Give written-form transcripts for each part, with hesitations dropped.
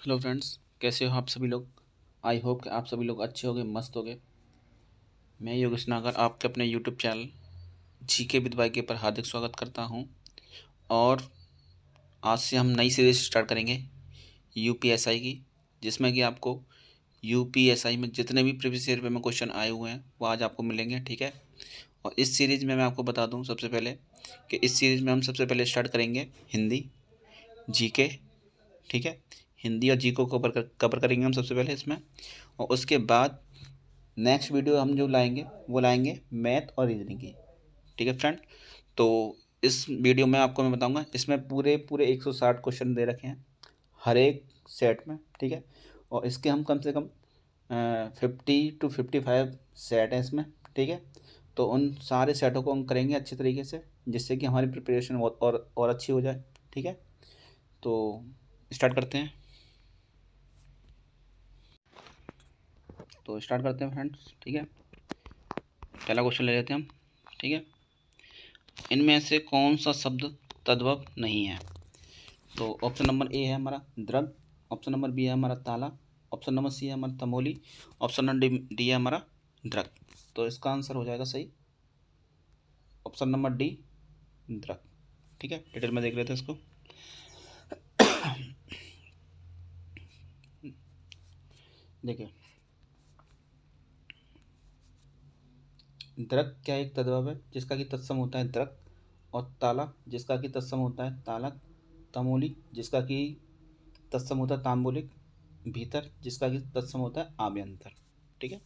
Hello friends, कैसे हो आप सभी लोग। आई होप कि आप सभी लोग अच्छे होंगे, मस्त होंगे। मैं योगेश नागर आपके अपने यूट्यूब चैनल जीके विद वाईके पर हार्दिक स्वागत करता हूं। और आज से हम नई सीरीज स्टार्ट करेंगे यूपीएसआई की, जिसमें कि आपको यूपीएसआई में जितने भी प्रीवियस ईयर में क्वेश्चन आए हुए हैं वो आज आपको मिलेंगे, ठीक है। और इस सीरीज़ में मैं आपको बता दूं सबसे पहले कि इस सीरीज़ में हम सबसे पहले स्टार्ट करेंगे हिंदी जीके, ठीक है। हिंदी और जी को कवर करेंगे हम सबसे पहले इसमें। और उसके बाद नेक्स्ट वीडियो हम जो लाएंगे वो लाएंगे मैथ और रीजनिंग की, ठीक है फ्रेंड। तो इस वीडियो में आपको मैं बताऊंगा, इसमें पूरे पूरे 160 क्वेश्चन दे रखे हैं हर एक सेट में, ठीक है। और इसके हम कम से कम 50 to 55 सेट हैं इसमें, ठीक है। तो उन सारे सेटों को हम करेंगे अच्छे तरीके से, जिससे कि हमारी प्रिपरेशन और अच्छी हो जाए, ठीक है। तो स्टार्ट करते हैं। फ्रेंड्स, ठीक है। पहला क्वेश्चन ले लेते हैं हम, ठीक है। इनमें से कौन सा शब्द तद्भव नहीं है। तो ऑप्शन नंबर ए है हमारा द्रग, ऑप्शन नंबर बी है हमारा ताला, ऑप्शन नंबर सी है हमारा तमोली, ऑप्शन नंबर डी है हमारा द्रग। तो इसका आंसर हो जाएगा सही ऑप्शन नंबर डी, द्रग, ठीक है। डिटेल में देख लेते हैं इसको। देखिए, द्रग क्या एक तद्भव है जिसका कि तत्सम होता है द्रग, और ताला जिसका कि तत्सम होता है तालक, तमोली जिसका कि तत्सम होता है तांबुलिक, भीतर जिसका कि तत्सम होता है आभ्यंतर, ठीक है।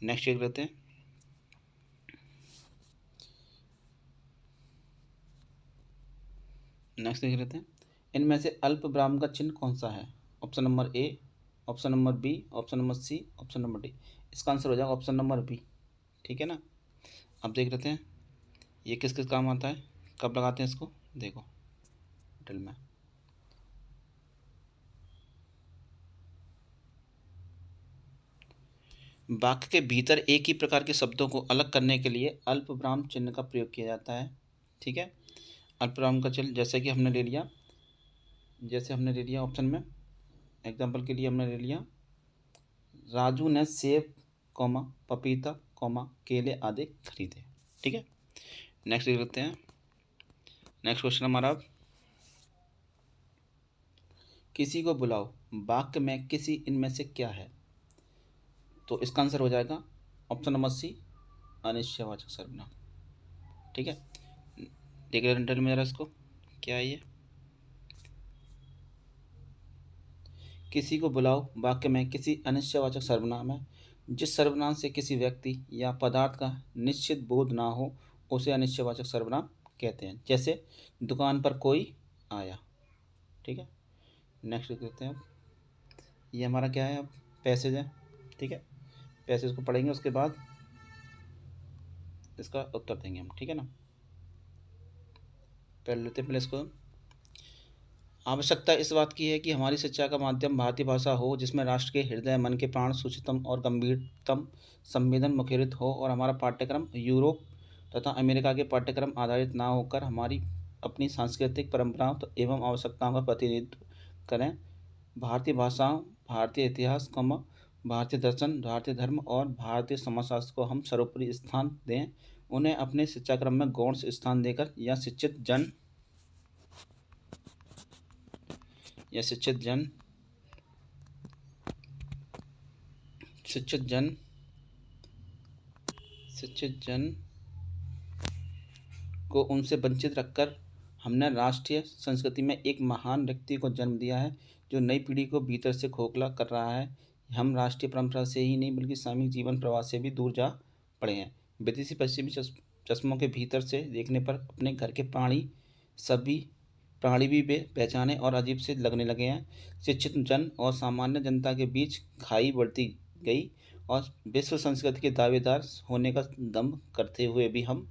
नेक्स्ट देख लेते हैं। इनमें से अल्प विराम का चिन्ह कौन सा है। Option number A, option number B, option number C, option number D. इसका आंसर हो जाएगा ऑप्शन नंबर बी, ठीक है ना। अब देख लेते हैं ये किस किस काम आता है, कब लगाते हैं इसको, देखो डिटेल में। वाक्य के भीतर एक ही प्रकार के शब्दों को अलग करने के लिए अल्प विराम चिन्ह का प्रयोग किया जाता है, ठीक है। अल्प विराम का चिन्ह जैसे कि हमने ले लिया ऑप्शन में, एग्जाम्पल के लिए हमने ले लिया राजू ने सेब कौमा पपीता कौमा केले आदि खरीदे, ठीक है। नेक्स्ट देख लेते हैं। नेक्स्ट क्वेश्चन हमारा, किसी को बुलाओ वाक्य में किसी इनमें से क्या है। तो इसका आंसर हो जाएगा ऑप्शन नंबर सी, अनिश्चयवाचक सर्वनाम, ठीक है। देख लेते हैं में जरा इसको क्या है ये। किसी को बुलाओ वाक्य में किसी अनिश्चयवाचक सर्वनाम है जिस सर्वनाम से किसी व्यक्ति या पदार्थ का निश्चित बोध ना हो उसे अनिश्चयवाचक सर्वनाम कहते हैं। जैसे दुकान पर कोई आया, ठीक है। नेक्स्ट देखते हैं अब, ये हमारा क्या है, अब पैसेज है, ठीक है। पैसेज को पढ़ेंगे उसके बाद इसका उत्तर देंगे हम, ठीक है ना। पहले लेते हैं, पहले इसको। आवश्यकता इस बात की है कि हमारी शिक्षा का माध्यम भारतीय भाषा हो जिसमें राष्ट्र के हृदय, मन के प्राण, सूक्ष्मतम और गंभीरतम संवेदन मुखरित हो, और हमारा पाठ्यक्रम यूरोप तथा अमेरिका के पाठ्यक्रम आधारित ना होकर हमारी अपनी सांस्कृतिक परंपराओं एवं आवश्यकताओं का प्रतिनिधित्व करें। भारतीय भाषाओं, भारतीय इतिहास, भारतीय दर्शन, भारतीय धर्म और भारतीय समाजशास्त्र को हम सर्वोपरि स्थान दें। उन्हें अपने शिक्षाक्रम में गौण स्थान देकर या शिक्षित जन को उनसे वंचित रखकर हमने राष्ट्रीय संस्कृति में एक महान व्यक्ति को जन्म दिया है जो नई पीढ़ी को भीतर से खोखला कर रहा है। हम राष्ट्रीय परंपरा से ही नहीं बल्कि सामूहिक जीवन प्रवाह से भी दूर जा पड़े हैं। विदेशी पश्चिमी चश्मों के भीतर से देखने पर अपने घर के प्राणी भी पहचाने और अजीब से लगने लगे हैं। शिक्षित जन और सामान्य जनता के बीच खाई बढ़ती गई और विश्व संस्कृति के दावेदार होने का दम्भ करते हुए भी हम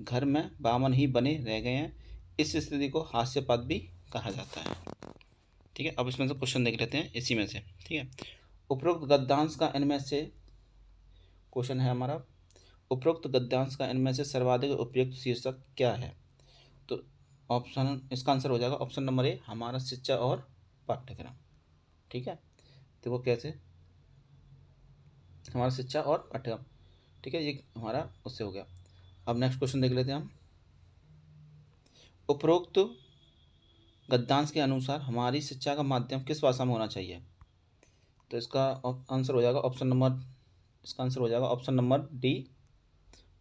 घर में बामन ही बने रह गए हैं। इस स्थिति को हास्यपात भी कहा जाता है, ठीक है। अब इसमें से क्वेश्चन देख लेते हैं इसी में से, ठीक है। उपरोक्त गद्यांश का इनमें से क्वेश्चन है हमारा, उपरोक्त गद्यांश का इनमें से सर्वाधिक उपयुक्त शीर्षक क्या है। तो ऑप्शन, इसका आंसर हो जाएगा ऑप्शन नंबर ए, हमारा शिक्षा और पाठ्यक्रम, ठीक है, देखो कैसे हमारा शिक्षा और पाठ्यक्रम, ठीक है, ये हमारा उससे हो गया। अब नेक्स्ट क्वेश्चन देख लेते हैं हम। उपरोक्त गद्यांश के अनुसार हमारी शिक्षा का माध्यम किस भाषा में होना चाहिए? तो इसका आंसर हो जाएगा ऑप्शन नंबर, इसका आंसर हो जाएगा ऑप्शन नंबर डी,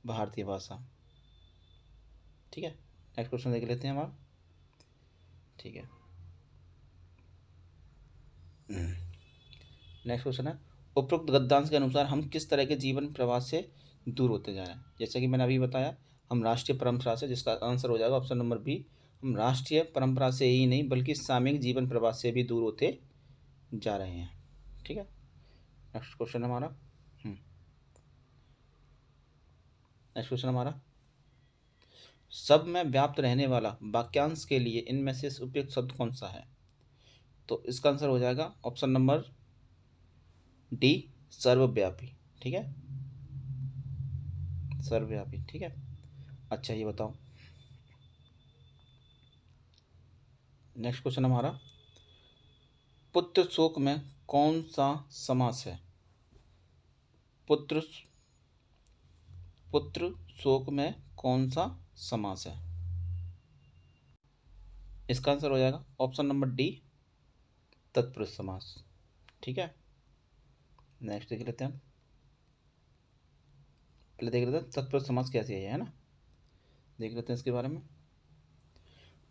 भारतीय भाषा। ठीक है, नेक्स्ट क्वेश्चन देख लेते हैं हमारा। ठीक है, नेक्स्ट क्वेश्चन है, उपरोक्त गद्यांश के अनुसार हम किस तरह के जीवन प्रवाह से दूर होते जा रहे हैं? जैसे कि मैंने अभी बताया, हम राष्ट्रीय परंपरा से, जिसका आंसर हो जाएगा ऑप्शन नंबर बी, हम राष्ट्रीय परंपरा से ही नहीं बल्कि सामूहिक जीवन प्रवाह से भी दूर होते जा रहे हैं। ठीक है, नेक्स्ट क्वेश्चन हमारा, नेक्स्ट क्वेश्चन हमारा, सब में व्याप्त रहने वाला वाक्यांश के लिए इनमें से उपयुक्त शब्द कौन सा है? तो इसका आंसर हो जाएगा ऑप्शन नंबर डी, सर्वव्यापी। ठीक है, सर्वव्यापी। ठीक है, अच्छा ये बताओ, नेक्स्ट क्वेश्चन हमारा, पुत्र शोक में कौन सा समास है? पुत्र पुत्र शोक में कौन सा समास है? इसका आंसर हो जाएगा ऑप्शन नंबर डी, तत्पुरुष समास। ठीक है, नेक्स्ट देख लेते हैं हम। पहले देख लेते हैं तत्पुरुष समास कैसे है ना, देख लेते हैं इसके बारे में।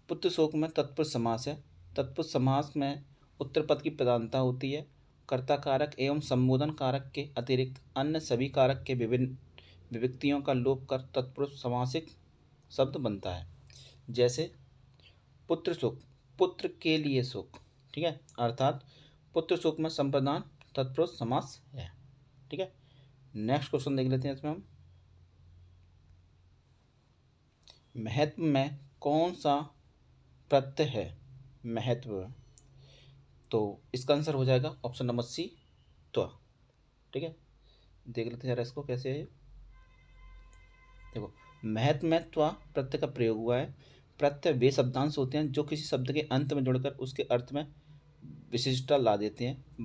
पुत्र शोक में तत्पुरुष समास है। तत्पुरुष समास में उत्तर पद की प्रधानता होती है। कर्ता कारक एवं संबोधन कारक के अतिरिक्त अन्य सभी कारक के विभिन्न विभक्तियों का लोप कर तत्पुरुष समासिक शब्द बनता है। जैसे पुत्र शोक, पुत्र के लिए शोक। ठीक है, अर्थात पुत्र शोक में संप्रदान तत्पुरुष समास है। ठीक है, नेक्स्ट क्वेश्चन देख लेते हैं इसमें हम। महत्व में कौन सा प्रत्यय है? महत्व, तो इसका आंसर हो जाएगा ऑप्शन नंबर सी, त्व। ठीक है, देख लेते हैं जरा इसको कैसे है। देखो, महत्व में त्व प्रत्यय का प्रयोग हुआ है। प्रत्यय वे शब्दांश होते हैं जो किसी शब्द के अंत में जुड़कर उसके अर्थ में विशिष्टता ला देते हैं।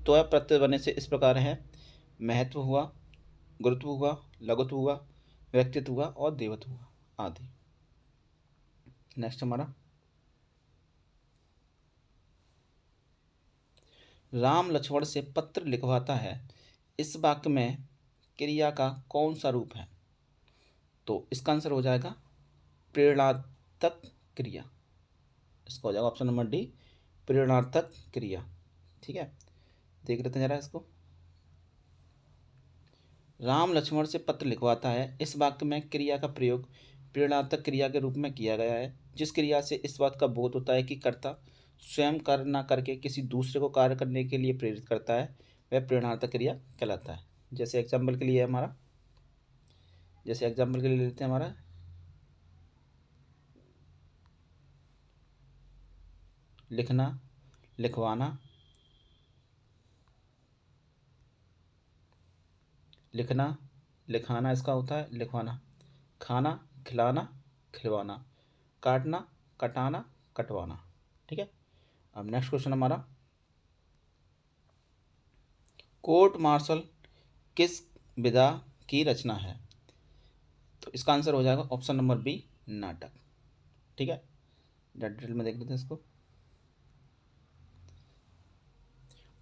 त्व प्रत्यय बनने से इस प्रकार है, महत्व हुआ, गुरुत्व हुआ, लघुत्व हुआ, व्यक्तित्व हुआ और देवत्व हुआ आदि। नेक्स्ट हमारा, राम लक्ष्मण से पत्र लिखवाता है, इस वाक्य में क्रिया का कौन सा रूप है? तो इसका आंसर हो जाएगा प्रेरणार्थक क्रिया। इसका हो जाएगा ऑप्शन नंबर डी, प्रेरणार्थक क्रिया। ठीक है, देख लेते हैं जरा इसको। राम लक्ष्मण से पत्र लिखवाता है, इस वाक्य में क्रिया का प्रयोग प्रेरणार्थक क्रिया के रूप में किया गया है। जिस क्रिया से इस बात का बोध होता है कि कर्ता स्वयं कार्य न करके किसी दूसरे को कार्य करने के लिए प्रेरित करता है, वह प्रेरणार्थक क्रिया कहलाता है। जैसे एग्जाम्पल के लिए हमारा, जैसे एग्जाम्पल के लिए लेते हैं हमारा, लिखना, लिखवाना, लिखना, लिखाना इसका होता है लिखवाना, खाना, खिलाना, खिलवाना, काटना, कटाना, कटवाना। ठीक है, अब नेक्स्ट क्वेश्चन हमारा, कोर्ट मार्शल किस विधा की रचना है? तो इसका आंसर हो जाएगा ऑप्शन नंबर बी, नाटक। ठीक है, डिटेल में देख लेते हैं इसको।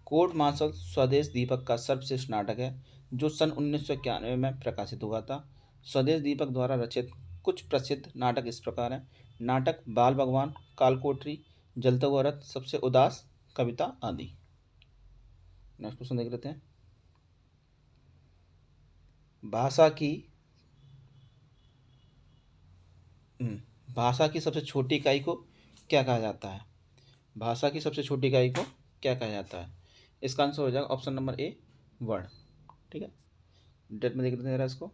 कोर्ट मार्शल स्वदेश दीपक का सर्वश्रेष्ठ नाटक है जो सन 1991 में प्रकाशित हुआ था। स्वदेश दीपक द्वारा रचित कुछ प्रसिद्ध नाटक इस प्रकार हैं। नाटक बाल भगवान, कालकोठरी, जलता हुआ रथ, सबसे उदास, कविता आदि। नेक्स्ट क्वेश्चन देख लेते हैं। भाषा की भाषा की सबसे छोटी इकाई को क्या कहा जाता है? भाषा की सबसे छोटी इकाई को क्या कहा जाता है? इसका आंसर हो जाएगा ऑप्शन नंबर ए, वर्ण। ठीक है, डेट में देख लेते हैं जरा इसको।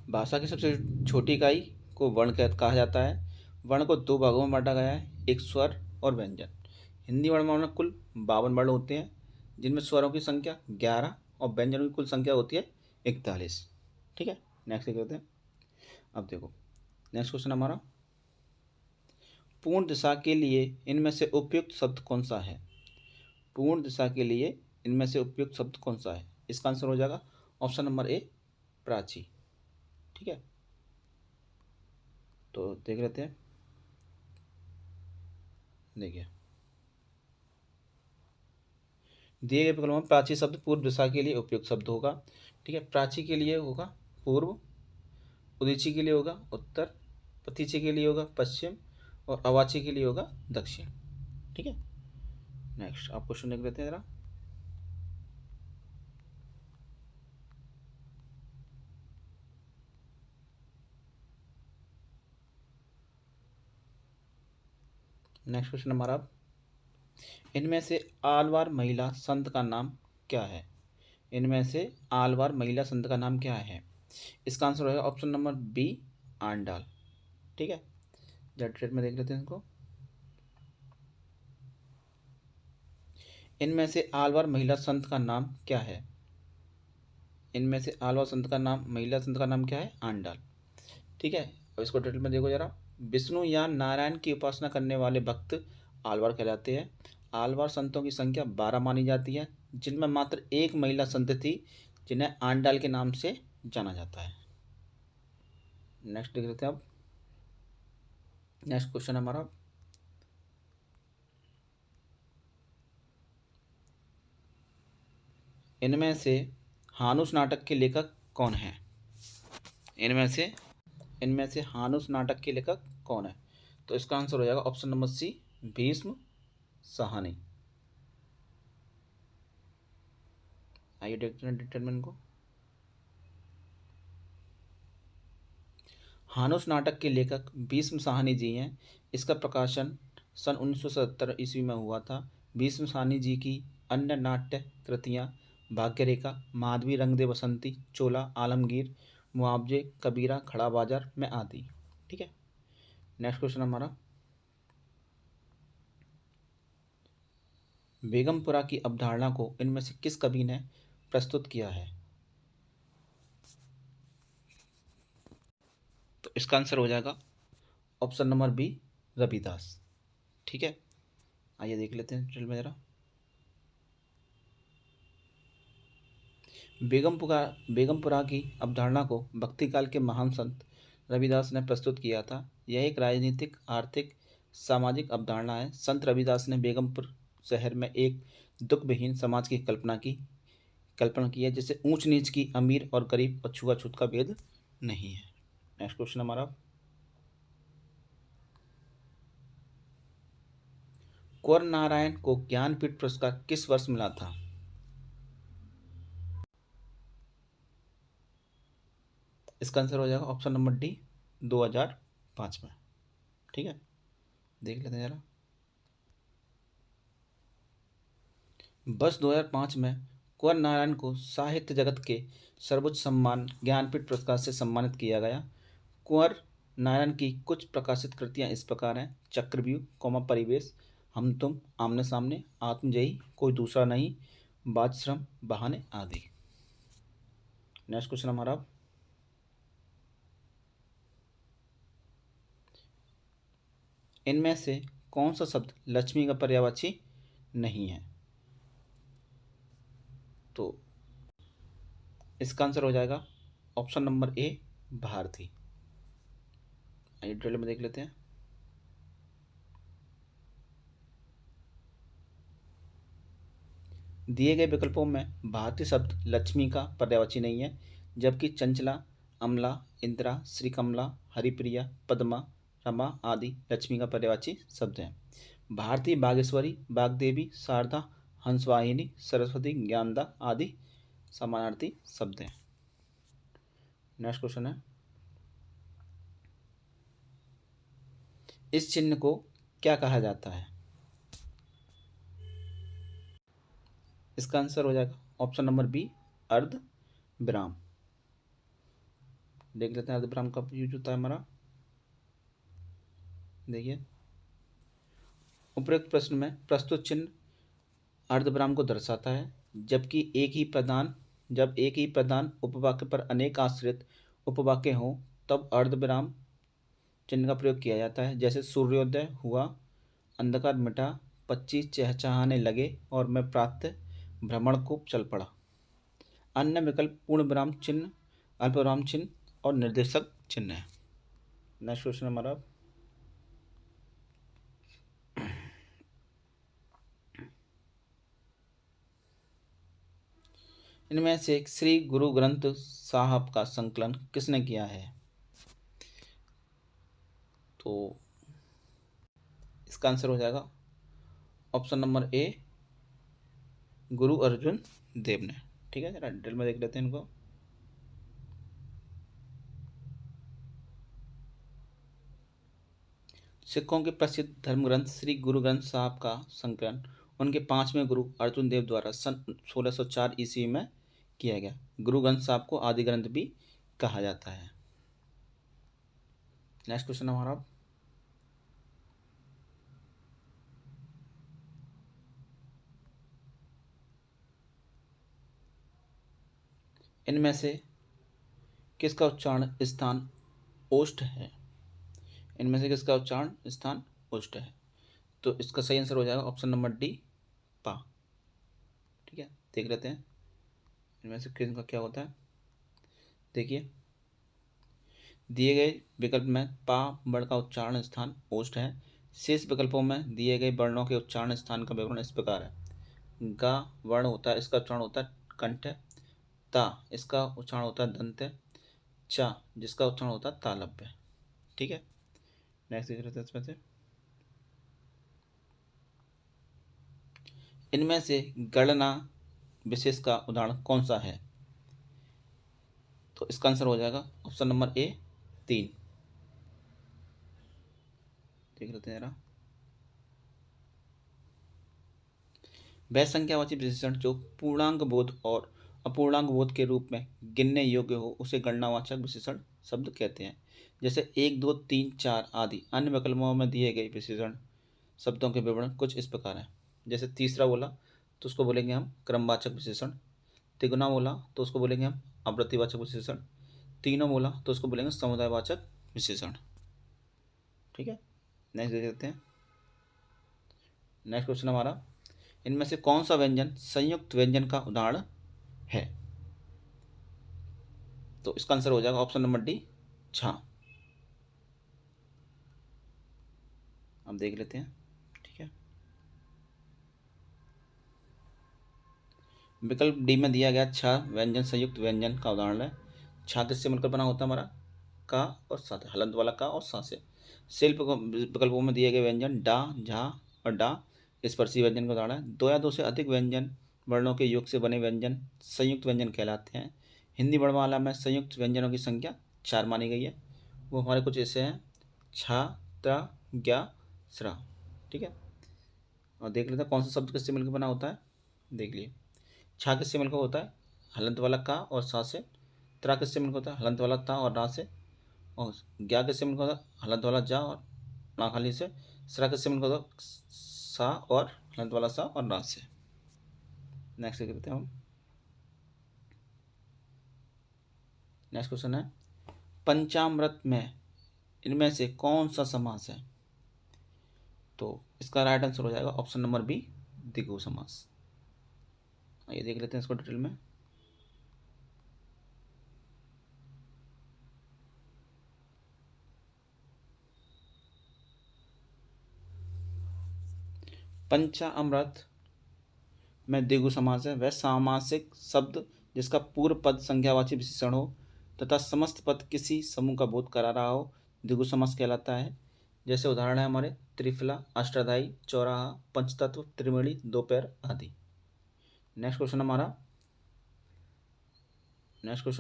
भाषा की सबसे छोटी इकाई को वर्ण कहा जाता है। वर्ण को दो भागों में बांटा गया है, एक स्वर और व्यंजन। हिंदी वर्णमाला में कुल 52 वर्ण होते हैं, जिनमें स्वरों की संख्या 11 और व्यंजनों की कुल संख्या होती है 41। ठीक है, नेक्स्ट देख लेते हैं। अब देखो, नेक्स्ट क्वेश्चन हमारा, पूर्ण दिशा के लिए इनमें से उपयुक्त शब्द कौन सा है? पूर्ण दिशा के लिए इनमें से उपयुक्त शब्द कौन सा है? इसका आंसर हो जाएगा ऑप्शन नंबर ए, प्राची। ठीक है, तो देख लेते हैं। देखिए, दिए गए विकल्प में प्राची शब्द पूर्व दिशा के लिए उपयुक्त शब्द होगा। ठीक है, प्राची के लिए होगा पूर्व, उदीची के लिए होगा उत्तर, पतीचे के लिए होगा पश्चिम, और अवाची के लिए होगा दक्षिण। ठीक है, नेक्स्ट आप क्वेश्चन देख लेते हैं जरा। नेक्स्ट क्वेश्चन हमारा, इनमें से आलवार महिला संत का नाम क्या है? इनमें से आलवार महिला संत का नाम क्या है? इसका आंसर होगा ऑप्शन नंबर बी, आंडाल। ठीक है, जेट में देख लेते हैं इनको। इनमें से आलवार महिला संत का नाम क्या है? इनमें से आलवार संत का नाम, महिला संत का नाम क्या है? आंडाल। ठीक है, अब इसको डिटेल में देखो जरा। विष्णु या नारायण की उपासना करने वाले भक्त आलवार कहलाते हैं। आलवार संतों की संख्या 12 मानी जाती है, जिनमें मात्र एक महिला संत थी जिन्हें आंडाल के नाम से जाना जाता है। नेक्स्ट देख लेते हैं अब। नेक्स्ट क्वेश्चन हमारा, इनमें से हानुस नाटक के लेखक कौन है? इनमें से हानुस नाटक के लेखक कौन है? तो इसका आंसर हो जाएगा option number C, Bhisham Sahni. आइए देखते हैं डिटरमिन को। हानुस नाटक के लेखक भीष्म साहनी जी हैं। इसका प्रकाशन सन 1977 ईस्वी में हुआ था। भीष्म साहनी जी की अन्य नाट्य कृतियाँ भाग्यरेखा, माधवी रंग दे बसंती, चोला, आलमगीर, मुआवजे, कबीरा, खड़ा बाजार में आदि। ठीक है, नेक्स्ट क्वेश्चन हमारा, बेगमपुरा की अवधारणा को इनमें से किस कवि ने प्रस्तुत किया है? तो इसका आंसर हो जाएगा ऑप्शन नंबर बी, रविदास। ठीक है, आइए देख लेते हैं डिटेल में जरा। बेगमपुरा की अवधारणा को भक्तिकाल के महान संत रविदास ने प्रस्तुत किया था। यह एक राजनीतिक, आर्थिक, सामाजिक अवधारणा है। संत रविदास ने बेगमपुर शहर में एक दुख विहीन समाज की कल्पना की है, जिसे ऊंच नीच की, अमीर और गरीब और छुआछूत का भेद नहीं है। नेक्स्ट क्वेश्चन हमारा, कुंवर नारायण को ज्ञानपीठ पुरस्कार किस वर्ष मिला था? इसका आंसर हो जाएगा ऑप्शन नंबर डी, 2005 में। ठीक है, देख लेते हैं जरा। वर्ष 2005 में कुंवर नारायण को साहित्य जगत के सर्वोच्च सम्मान ज्ञानपीठ पुरस्कार से सम्मानित किया गया। कुंवर नारायण की कुछ प्रकाशित कृतियां इस प्रकार हैं: चक्रव्यूह, कोमा परिवेश, हम तुम, आमने सामने, आत्मजयी, कोई दूसरा नहीं, बादश्रम, बहाने आदि। नेक्स्ट क्वेश्चन हमारा, इनमें से कौन सा शब्द लक्ष्मी का पर्यायवाची नहीं है? तो इसका आंसर हो जाएगा ऑप्शन नंबर ए, भारती। आइए डिटेल में देख लेते हैं। दिए गए विकल्पों में भारतीय शब्द लक्ष्मी का पर्यायवाची नहीं है, जबकि चंचला, अमला, इंदिरा, श्रीकमला, हरिप्रिया, पद्मा, रमा आदि लक्ष्मी का पर्यायवाची शब्द हैं। भारतीय बागेश्वरी, बागदेवी, शारदा, हंसवाहिनी, सरस्वती, ज्ञानदा आदि समानार्थी शब्द हैं। नेक्स्ट क्वेश्चन है, इस चिन्ह को क्या कहा जाता है? इसका आंसर हो जाएगा ऑप्शन नंबर बी, अर्ध विराम। देख लेते हैं अर्ध विराम कब यूज होता है हमारा। देखिए, उपरोक्त प्रश्न में प्रस्तुत चिन्ह अर्धविराम को दर्शाता है। जब एक ही प्रधान उपवाक्य पर अनेक आश्रित उपवाक्य हों, तब अर्धविराम चिन्ह का प्रयोग किया जाता है। जैसे सूर्योदय हुआ, अंधकार मिटा, पक्षी चहचहाने लगे और मैं प्रातः भ्रमण को चल पड़ा। अन्य विकल्प पूर्ण विराम चिन्ह, अल्प विराम चिन्ह और निर्देशक चिन्ह है। नेक्स्ट क्वेश्चन हमारा, इनमें से श्री गुरु ग्रंथ साहब का संकलन किसने किया है? तो इसका आंसर हो जाएगा ऑप्शन नंबर ए, गुरु अर्जुन देव ने। ठीक है, जरा डिटेल में देख लेते हैं इनको। सिखों के प्रसिद्ध धर्म ग्रंथ श्री गुरु ग्रंथ साहब का संकलन उनके 5वें गुरु अर्जुन देव द्वारा सन 1604 ईस्वी में किया गया। गुरु ग्रंथ साहब को आदि ग्रंथ भी कहा जाता है। नेक्स्ट क्वेश्चन हमारा, इनमें से किसका उच्चारण स्थान ओष्ठ है? इनमें से किसका उच्चारण स्थान ओष्ठ है? तो इसका सही आंसर हो जाएगा ऑप्शन नंबर डी, पा। ठीक है, देख लेते हैं इनमें से किसका क्या होता है। देखिए, दिए गए विकल्प में पा वर्ण का उच्चारण स्थान ओष्ठ है। शेष विकल्पों में दिए गए वर्णों के उच्चारण स्थान का विवरण इस प्रकार है। गा वर्ण होता है, इसका उच्चारण होता है कंठ है। ता इसका उच्चारण होता है दंत है। चा जिसका उच्चारण होता है तालव्य है। ठीक है, नेक्स्ट देख लेते हैं इसमें से, इनमें से गणना विशेष का उदाहरण कौन सा है? तो इसका आंसर हो जाएगा ऑप्शन नंबर ए, 3। देख लेते हैं जरा, वह संख्यावाची विशेषण जो पूर्णांक बोध और अपूर्णांक बोध के रूप में गिनने योग्य हो उसे गणनावाचक विशेषण शब्द कहते हैं। जैसे 1, 2, 3, 4 आदि अन्य विकल्पों में दिए गए विशेषण शब्दों के विवरण कुछ इस प्रकार हैं। जैसे तीसरा बोला तो उसको बोलेंगे हम क्रमवाचक विशेषण। तिगुना बोला तो उसको बोलेंगे हम आवृत्तिवाचक विशेषण। तीनों बोला तो उसको बोलेंगे समुदायवाचक विशेषण। ठीक है, नेक्स्ट देख लेते हैं। नेक्स्ट क्वेश्चन हमारा, इनमें से कौन सा व्यंजन संयुक्त व्यंजन का उदाहरण है? तो इसका आंसर हो जाएगा ऑप्शन नंबर डी, छा। अब देख लेते हैं। ठीक है, विकल्प डी में दिया गया छा व्यंजन संयुक्त व्यंजन का उदाहरण है। छा किससे मिलकर बना होता है हमारा? का और सा, हलंत वाला का और सा से। शिल्प विकल्पों में दिए गए व्यंजन डा, झा और डा स्पर्शी व्यंजन का उदाहरण है। दो या दो से अधिक व्यंजन वर्णों के योग से बने व्यंजन संयुक्त व्यंजन कहलाते हैं। हिंदी वर्णमाला में संयुक्त व्यंजनों की संख्या 4 मानी गई है। वो हमारे कुछ ऐसे हैं, छा, त्र, ज्ञा, स्रा। ठीक है, और देख लेते हैं कौन सा शब्द किससे मिलकर बना होता है। देख लिए, छा किससे मिलकर होता है? हलंत वाला का और सा से। त्रा किससे मिलकर होता है? हलंत वाला ता और रा से। और ज्ञा किससे मिलकर होता है? हलंत वाला जा और ना खाली से। स्रा किससे मिलकर होता है? सा और हलंत वाला सा और रा से। नेक्स्ट करते हैं हम। नेक्स्ट क्वेश्चन है, पंचामृत में इनमें से कौन सा समास है? तो इसका राइट आंसर हो जाएगा ऑप्शन नंबर बी, द्विगु समास। ये देख लेते हैं इसको डिटेल में। पंचामृत में द्विगु समास है वह सामासिक शब्द जिसका पूर्व पद संख्यावाची विशेषण हो तथा समस्त पद किसी समूह का बोध करा रहा हो, द्विगु समास कहलाता है। जैसे उदाहरण है हमारे त्रिफला, अष्टाध्यायी, चौराहा, पंचतत्व, त्रिवेणी, दोपहर आदि। नेक्स्ट क्वेश्चन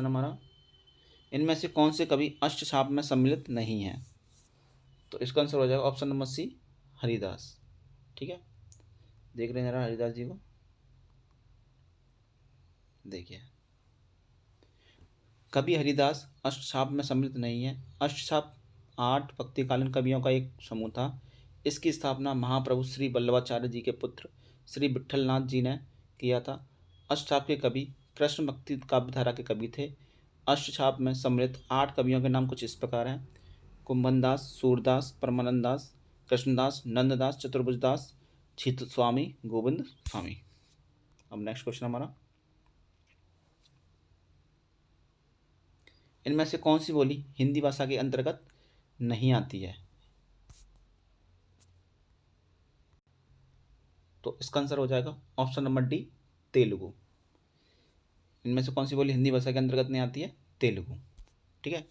हमारा, इनमें से कौन से कवि अष्टछाप में सम्मिलित नहीं है? तो इसका आंसर हो जाएगा ऑप्शन नंबर सी, हरिदास। ठीक है, देख रहे हैं जरा हरिदास जी को। देखिए, कवि हरिदास अष्टछाप में सम्मिलित नहीं है। अष्टछाप 8 भक्तिकालीन कवियों का एक समूह था। इसकी स्थापना महाप्रभु श्री वल्लभाचार्य जी के पुत्र श्री विट्ठलनाथ जी ने किया था। अष्टछाप के कवि कृष्ण भक्ति काव्यधारा के कवि थे। अष्टछाप में सम्मिलित 8 कवियों के नाम कुछ इस प्रकार हैं। कुंभनदास, सूरदास, परमानंद दास, कृष्णदास, नंददास, चतुर्भुजदास, चित स्वामी, गोविंद स्वामी। अब नेक्स्ट क्वेश्चन हमारा, इनमें से कौन सी बोली हिंदी भाषा के अंतर्गत नहीं आती है? तो इसका आंसर हो जाएगा ऑप्शन नंबर डी, तेलुगु। इनमें से कौन सी बोली हिंदी भाषा के अंतर्गत नहीं आती है? तेलुगु। ठीक है,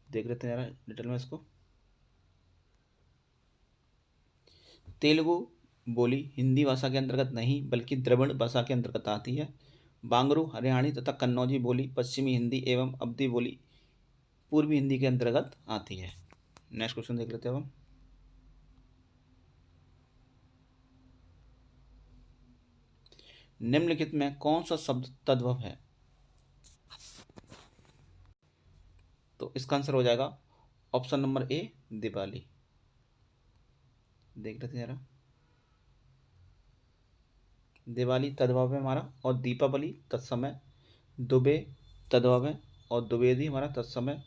देख लेते हैं जरा डिटेल में इसको। तेलुगु बोली हिंदी भाषा के अंतर्गत नहीं बल्कि द्रविड़ भाषा के अंतर्गत आती है। बांगरू, हरियाणी तथा कन्नौजी बोली पश्चिमी हिंदी एवं अवधी बोली पूर्वी हिंदी के अंतर्गत आती है। नेक्स्ट क्वेश्चन देख लेते हैं हम। निम्नलिखित में कौन सा शब्द तद्भव है? तो इसका आंसर हो जाएगा ऑप्शन नंबर ए, दिवाली। देख लेते हैं जरा। दिवाली तद्भव है हमारा, और दीपावली तत्समय, दुबे तद्भव है, और द्विवेदी हमारा तत्समय,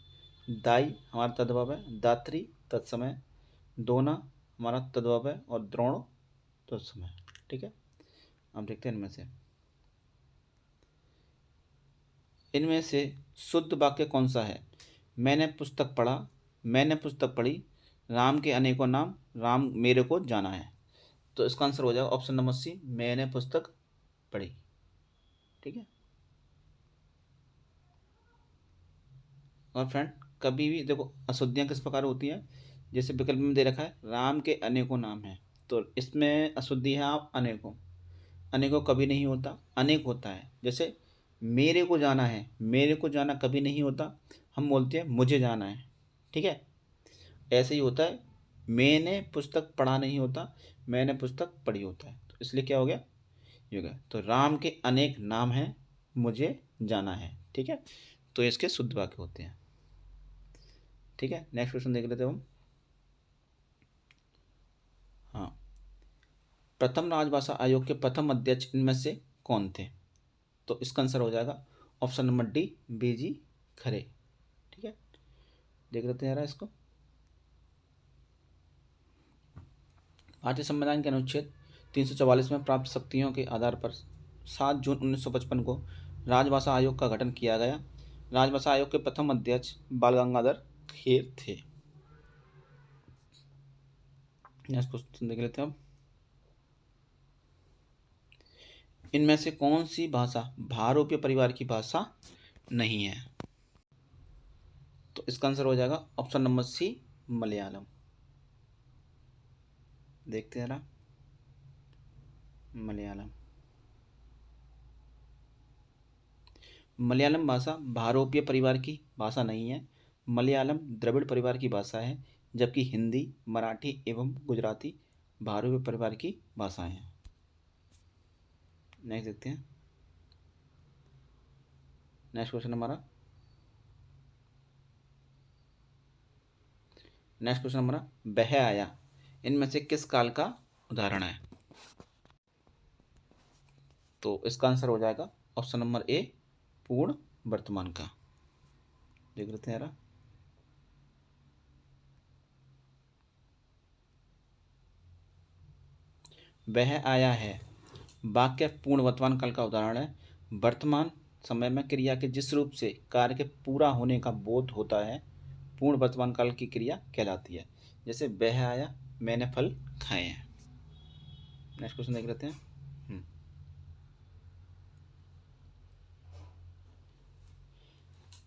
दाई हमारा तद्भव है, दात्री तत्समय, दोना हमारा तद्भव है, और द्रोण तत्समय। ठीक है, हम देखते हैं इनमें से शुद्ध वाक्य कौन सा है? मैंने पुस्तक पढ़ा, मैंने पुस्तक पढ़ी, राम के अनेकों नाम, राम मेरे को जाना है। तो इसका आंसर हो जाएगा ऑप्शन नंबर सी, मैंने पुस्तक पढ़ी। ठीक है, और फ्रेंड कभी भी देखो अशुद्धियाँ किस प्रकार होती हैं, जैसे विकल्प में दे रखा है राम के अनेकों नाम हैं, तो इसमें अशुद्धि है आप अनेकों। अनेकों कभी नहीं होता, अनेक होता है। जैसे मेरे को जाना है, मेरे को जाना कभी नहीं होता, हम बोलते हैं मुझे जाना है। ठीक है, ऐसे ही होता है, मैंने पुस्तक पढ़ा नहीं होता, मैंने पुस्तक पढ़ी होता है। तो इसलिए क्या हो गया, ये हो गया। तो राम के अनेक नाम हैं, मुझे जाना है। ठीक है, तो इसके शुद्ध वाक्य होते हैं। ठीक है, नेक्स्ट क्वेश्चन देख लेते हैं हम। हाँ, प्रथम राजभाषा आयोग के प्रथम अध्यक्ष इनमें से कौन थे? तो इसका आंसर हो जाएगा ऑप्शन नंबर डी, बीजी खरे। ठीक है, देख लेते हैं यार इसको। भारतीय संविधान के अनुच्छेद 344 में प्राप्त शक्तियों के आधार पर 7 जून 1955 को राजभाषा आयोग का गठन किया गया। राजभाषा आयोग के प्रथम अध्यक्ष बाल गंगाधर खेर थे। नेक्स्ट क्वेश्चन देख लेते हैं अब। इनमें से कौन सी भाषा भारोपीय परिवार की भाषा नहीं है? तो इसका आंसर हो जाएगा ऑप्शन नंबर सी, मलयालम। देखते हैं ना, मलयालम। मलयालम भाषा भारोपीय परिवार की भाषा नहीं है। मलयालम द्रविड़ परिवार की भाषा है, जबकि हिंदी, मराठी एवं गुजराती भारोपीय परिवार की भाषाएं हैं। नेक्स्ट देखते हैं। नेक्स्ट क्वेश्चन हमारा, नेक्स्ट क्वेश्चन हमारा, बह आया इनमें से किस काल का उदाहरण है? तो इसका आंसर हो जाएगा ऑप्शन नंबर ए, पूर्ण वर्तमान का। देख लेते हैं यार। वह आया है वाक्य पूर्ण वर्तमान काल का उदाहरण है। वर्तमान समय में क्रिया के जिस रूप से कार्य के पूरा होने का बोध होता है, पूर्ण वर्तमान काल की क्रिया कहलाती है। जैसे वह आया, मैंने फल खाए हैं। नेक्स्ट क्वेश्चन देख लेते हैं।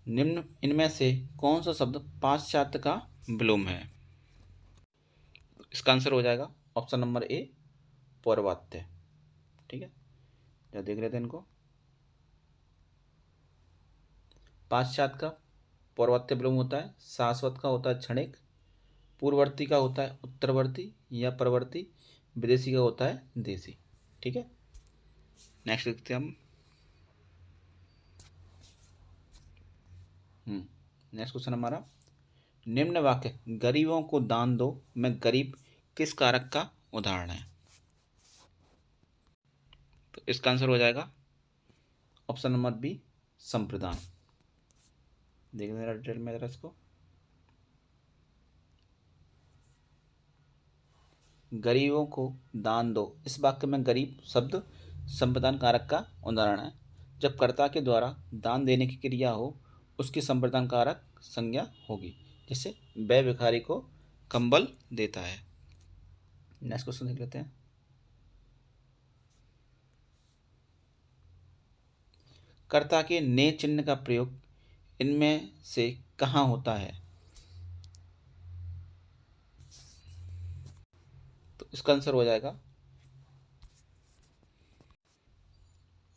निम्न इनमें से कौन सा शब्द पाश्चात्य का विलोम है? इसका आंसर हो जाएगा ऑप्शन नंबर ए, पौर्वात्य। ठीक है, तो देख लेते हैं इनको। पाश्चात्य का पौर्वात्य विलोम होता है, शाश्वत का होता है क्षणिक, पूर्ववर्ती का होता है उत्तरवर्ती या परवर्ती, विदेशी का होता है देशी। ठीक है, नेक्स्ट देखते हैं हम। नेक्स्ट क्वेश्चन हमारा, निम्न वाक्य गरीबों को दान दो में गरीब किस कारक का उदाहरण है? तो इसका आंसर हो जाएगा ऑप्शन नंबर बी, संप्रदान। देखते हैं डिटेल में जरा इसको। गरीबों को दान दो। इस वाक्य में गरीब शब्द संप्रदान कारक का उदाहरण है। जब कर्ता के द्वारा दान देने की क्रिया हो उसकी संप्रदान कारक संज्ञा होगी। जैसे वह भिखारी को कंबल देता है। नेक्स्ट क्वेश्चन देख लेते हैं। कर्ता के ने चिन्ह का प्रयोग इनमें से कहाँ होता है? तो इसका आंसर हो जाएगा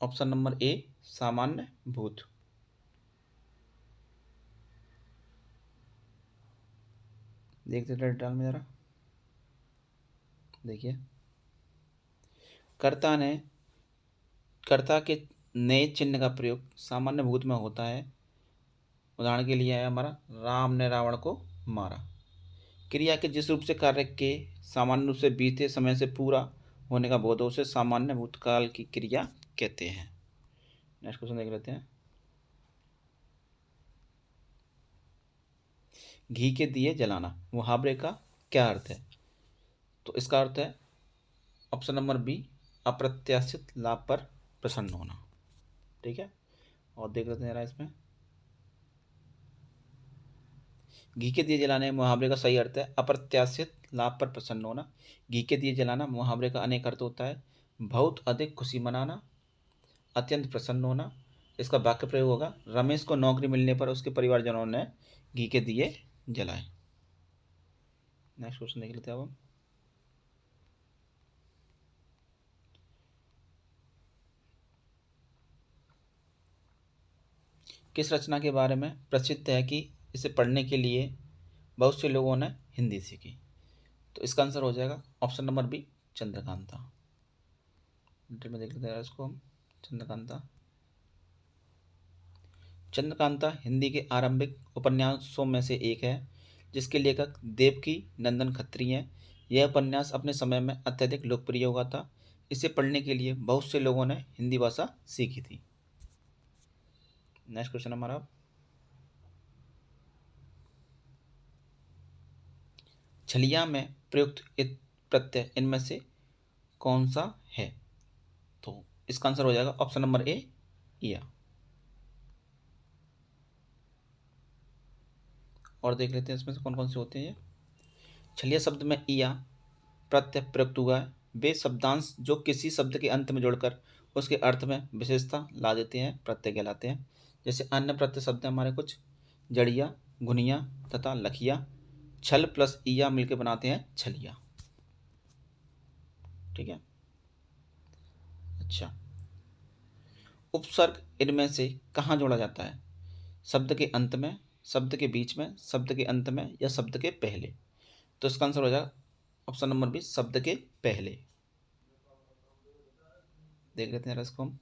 ऑप्शन नंबर ए, सामान्य भूत। देखते डिटेल में जरा। देखिए, कर्ता के नए चिन्ह का प्रयोग सामान्य भूत में होता है। उदाहरण के लिए है हमारा राम ने रावण को मारा। क्रिया के जिस रूप से कार्य के सामान्य रूप से बीते समय से पूरा होने का बोध हो उसे सामान्य भूतकाल की क्रिया कहते हैं। नेक्स्ट क्वेश्चन देख लेते हैं। घी के दिए जलाना मुहावरे का क्या अर्थ है? तो इसका अर्थ है ऑप्शन नंबर बी, अप्रत्याशित लाभ पर प्रसन्न होना। ठीक है, और देख लेते हैं जरा इसमें। घी के दिए जलाने मुहावरे का सही अर्थ है अप्रत्याशित लाभ पर प्रसन्न होना। घी के दिए जलाना मुहावरे का अनेक अर्थ होता है। बहुत अधिक खुशी मनाना, अत्यंत प्रसन्न होना। इसका वाक्य प्रयोग होगा रमेश को नौकरी मिलने पर उसके परिवारजनों ने घी के दिए जलाए। नेक्स्ट क्वेश्चन देख लेते हैं अब हम। किस रचना के बारे में प्रसिद्ध है कि इसे पढ़ने के लिए बहुत से लोगों ने हिंदी सीखी? तो इसका आंसर हो जाएगा option number B, Chandrakanta. Detail में देख लेते हैं इसको हम। चंद्रकांता हिंदी के आरंभिक उपन्यासों में से एक है जिसके लेखक देवकी नंदन खत्री हैं। यह उपन्यास अपने समय में अत्यधिक लोकप्रिय हुआ था। इसे पढ़ने के लिए बहुत से लोगों ने हिंदी भाषा सीखी थी। नेक्स्ट क्वेश्चन हमारा, छलिया में प्रयुक्त प्रत्यय इनमें से कौन सा है? तो इसका आंसर हो जाएगा ऑप्शन नंबर ए, या। और देख लेते हैं इसमें से कौन कौन से होते हैं। छलिया शब्द में या प्रत्यय प्रयुक्त हुआ है। वे शब्दांश जो किसी शब्द के अंत में जोड़कर उसके अर्थ में विशेषता ला देते हैं प्रत्यय कहलाते हैं। जैसे अन्य प्रत्यय शब्द हमारे कुछ जड़िया, घुनिया तथा लखिया छल प्लस ईया मिलकर बनाते हैं छलिया। ठीक है, अच्छा। उपसर्ग इनमें से कहाँ जोड़ा जाता है? शब्द के अंत में, शब्द के बीच में, शब्द के अंत में या शब्द के पहले? तो इसका आंसर हो जाएगा ऑप्शन नंबर बी, शब्द के पहले। देख लेते हैं इसको हम।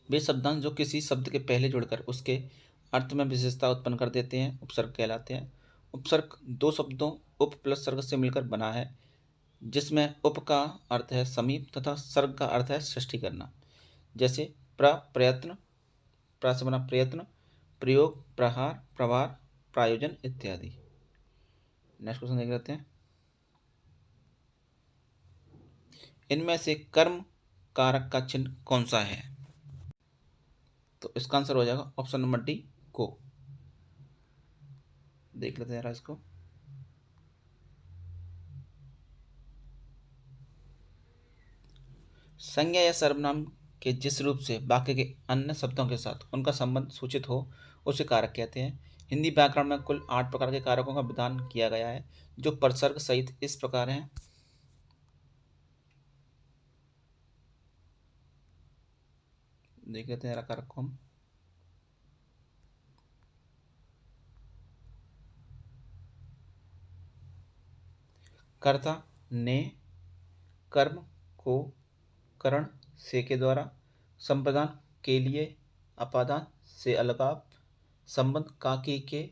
वे शब्दांश जो किसी शब्द के पहले जुड़कर उसके अर्थ में विशेषता उत्पन्न कर देते हैं उपसर्ग कहलाते हैं। उपसर्ग दो शब्दों उप प्लस सर्ग से मिलकर बना है जिसमें उप का अर्थ है समीप तथा सर्ग का अर्थ है सृष्टि करना। जैसे प्रयत्न, प्रा से बना प्रयत्न, प्रयोग, प्रहार, प्रभार, प्रायोजन इत्यादि। नेक्स्ट क्वेश्चन देख लेते हैं। इनमें से कर्म कारक का चिन्ह कौन सा है? तो इसका आंसर हो जाएगा ऑप्शन नंबर डी, को। देख लेते हैं इसको। संज्ञा या सर्वनाम के जिस रूप से वाक्य के अन्य शब्दों के साथ उनका संबंध सूचित हो उसे कारक कहते हैं। हिंदी व्याकरण में कुल 8 प्रकार के कारकों का विधान किया गया है जो परसर्ग सहित इस प्रकार हैं। देख लेते हैं कारक को हम। कर्ता ने, कर्म को, करण से के द्वारा, संप्रदान के लिए, अपादान से अलगाव, संबंध काकी के,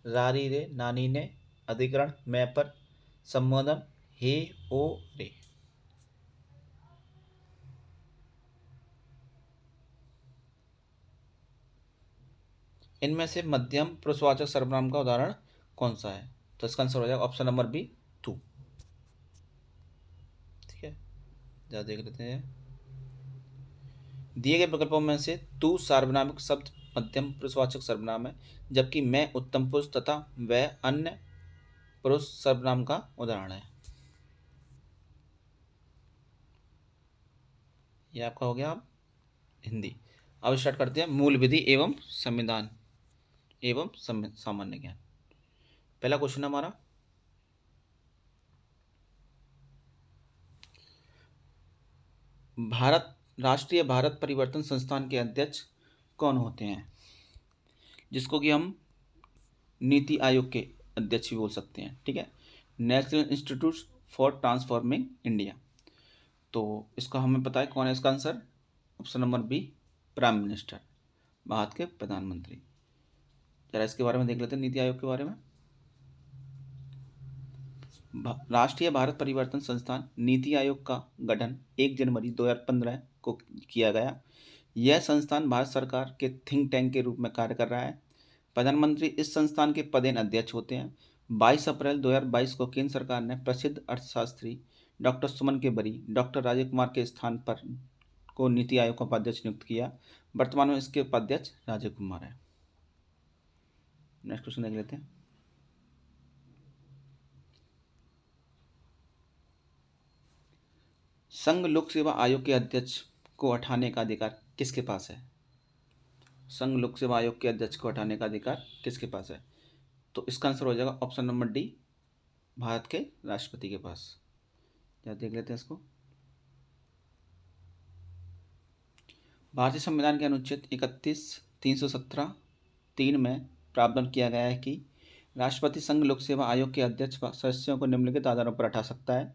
रारी रे नानी ने, अधिकरण मैं पर, संबोधन हे ओ रे। इनमें से मध्यम पुरुषवाचक सर्वनाम का उदाहरण कौन सा है? तो इसका आंसर हो जाएगा ऑप्शन नंबर बी 2। ठीक है, जरा देख लेते हैं। दिए गए विकल्पों में से तू सार्वनामिक शब्द मध्यम पुरुषवाचक सर्वनाम है, जबकि मैं उत्तम पुरुष तथा वह अन्य पुरुष सर्वनाम का उदाहरण है। ये आपका हो गया अब हिंदी। अब स्टार्ट करते हैं मूल विधि एवं संविधान एवं सामान्य ज्ञान। पहला क्वेश्चन हमारा, राष्ट्रीय भारत परिवर्तन संस्थान के अध्यक्ष कौन होते हैं, जिसको कि हम नीति आयोग के अध्यक्ष भी बोल सकते हैं। ठीक है, national institute for transforming India. तो इसका हमें पता है कौन है इसका answer, option number B prime minister, Bharat के प्रधानमंत्री। जरा इसके बारे में देख लेते हैं, नीति आयोग के बारे में। राष्ट्रीय भारत परिवर्तन संस्थान नीति आयोग का गठन 1 जनवरी 2015 को किया गया। यह संस्थान भारत सरकार के थिंक टैंक के रूप में कार्य कर रहा है। प्रधानमंत्री इस संस्थान के पदेन अध्यक्ष होते हैं। 22 अप्रैल 2022 को केंद्र सरकार ने प्रसिद्ध अर्थशास्त्री डॉक्टर सुमन के बरी डॉक्टर राजीव कुमार के स्थान पर को नीति आयोग का उपाध्यक्ष नियुक्त किया। वर्तमान में इसके उपाध्यक्ष राजीव कुमार है। नेक्स्ट क्वेश्चन देख लेते हैं। संघ लोक सेवा आयोग के अध्यक्ष को हटाने का अधिकार किसके पास है? संघ लोक सेवा आयोग के अध्यक्ष को हटाने का अधिकार किसके पास है? तो इसका आंसर हो जाएगा ऑप्शन नंबर डी, भारत के राष्ट्रपति के पास। क्या देख लेते हैं इसको। भारतीय संविधान के अनुच्छेद 31, 317, 3 में प्रावधान किया गया है कि राष्ट्रपति संघ लोक सेवा आयोग के अध्यक्ष सदस्यों को निम्नलिखित आधारों पर हटा सकता है।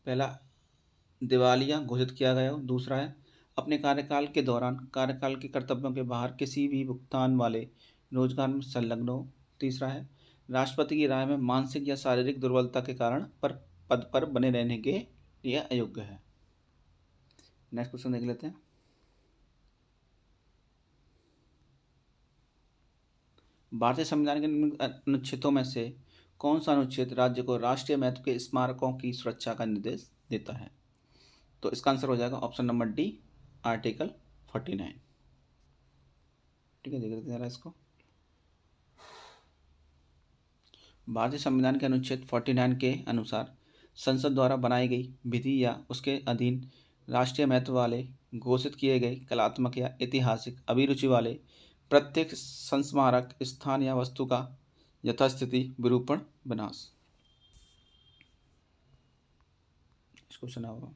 पहला दिवालिया घोषित किया गया हो। दूसरा है अपने कार्यकाल के दौरान कार्यकाल के कर्तव्यों के बाहर किसी भी भुगतान वाले रोजगार में संलग्न हो। तीसरा है राष्ट्रपति की राय में मानसिक या शारीरिक दुर्बलता के कारण पद पर बने रहने के लिए अयोग्य है। नेक्स्ट क्वेश्चन देख लेते हैं। भारतीय संविधान के अनुच्छेदों में से कौन सा अनुच्छेद राज्य को राष्ट्रीय महत्व के स्मारकों की सुरक्षा का निर्देश देता है? तो इसका आंसर हो जाएगा ऑप्शन नंबर डी, आर्टिकल 49। ठीक है, देख लेते हैं इसको। भारतीय संविधान के अनुच्छेद 49 के अनुसार संसद द्वारा बनाई गई विधि या उसके अधीन राष्ट्रीय महत्व वाले घोषित किए गए कलात्मक या ऐतिहासिक अभिरुचि वाले प्रत्येक संस्मारक स्थान या वस्तु का यथास्थिति विरूपण विनाश। इसको सुना होगा,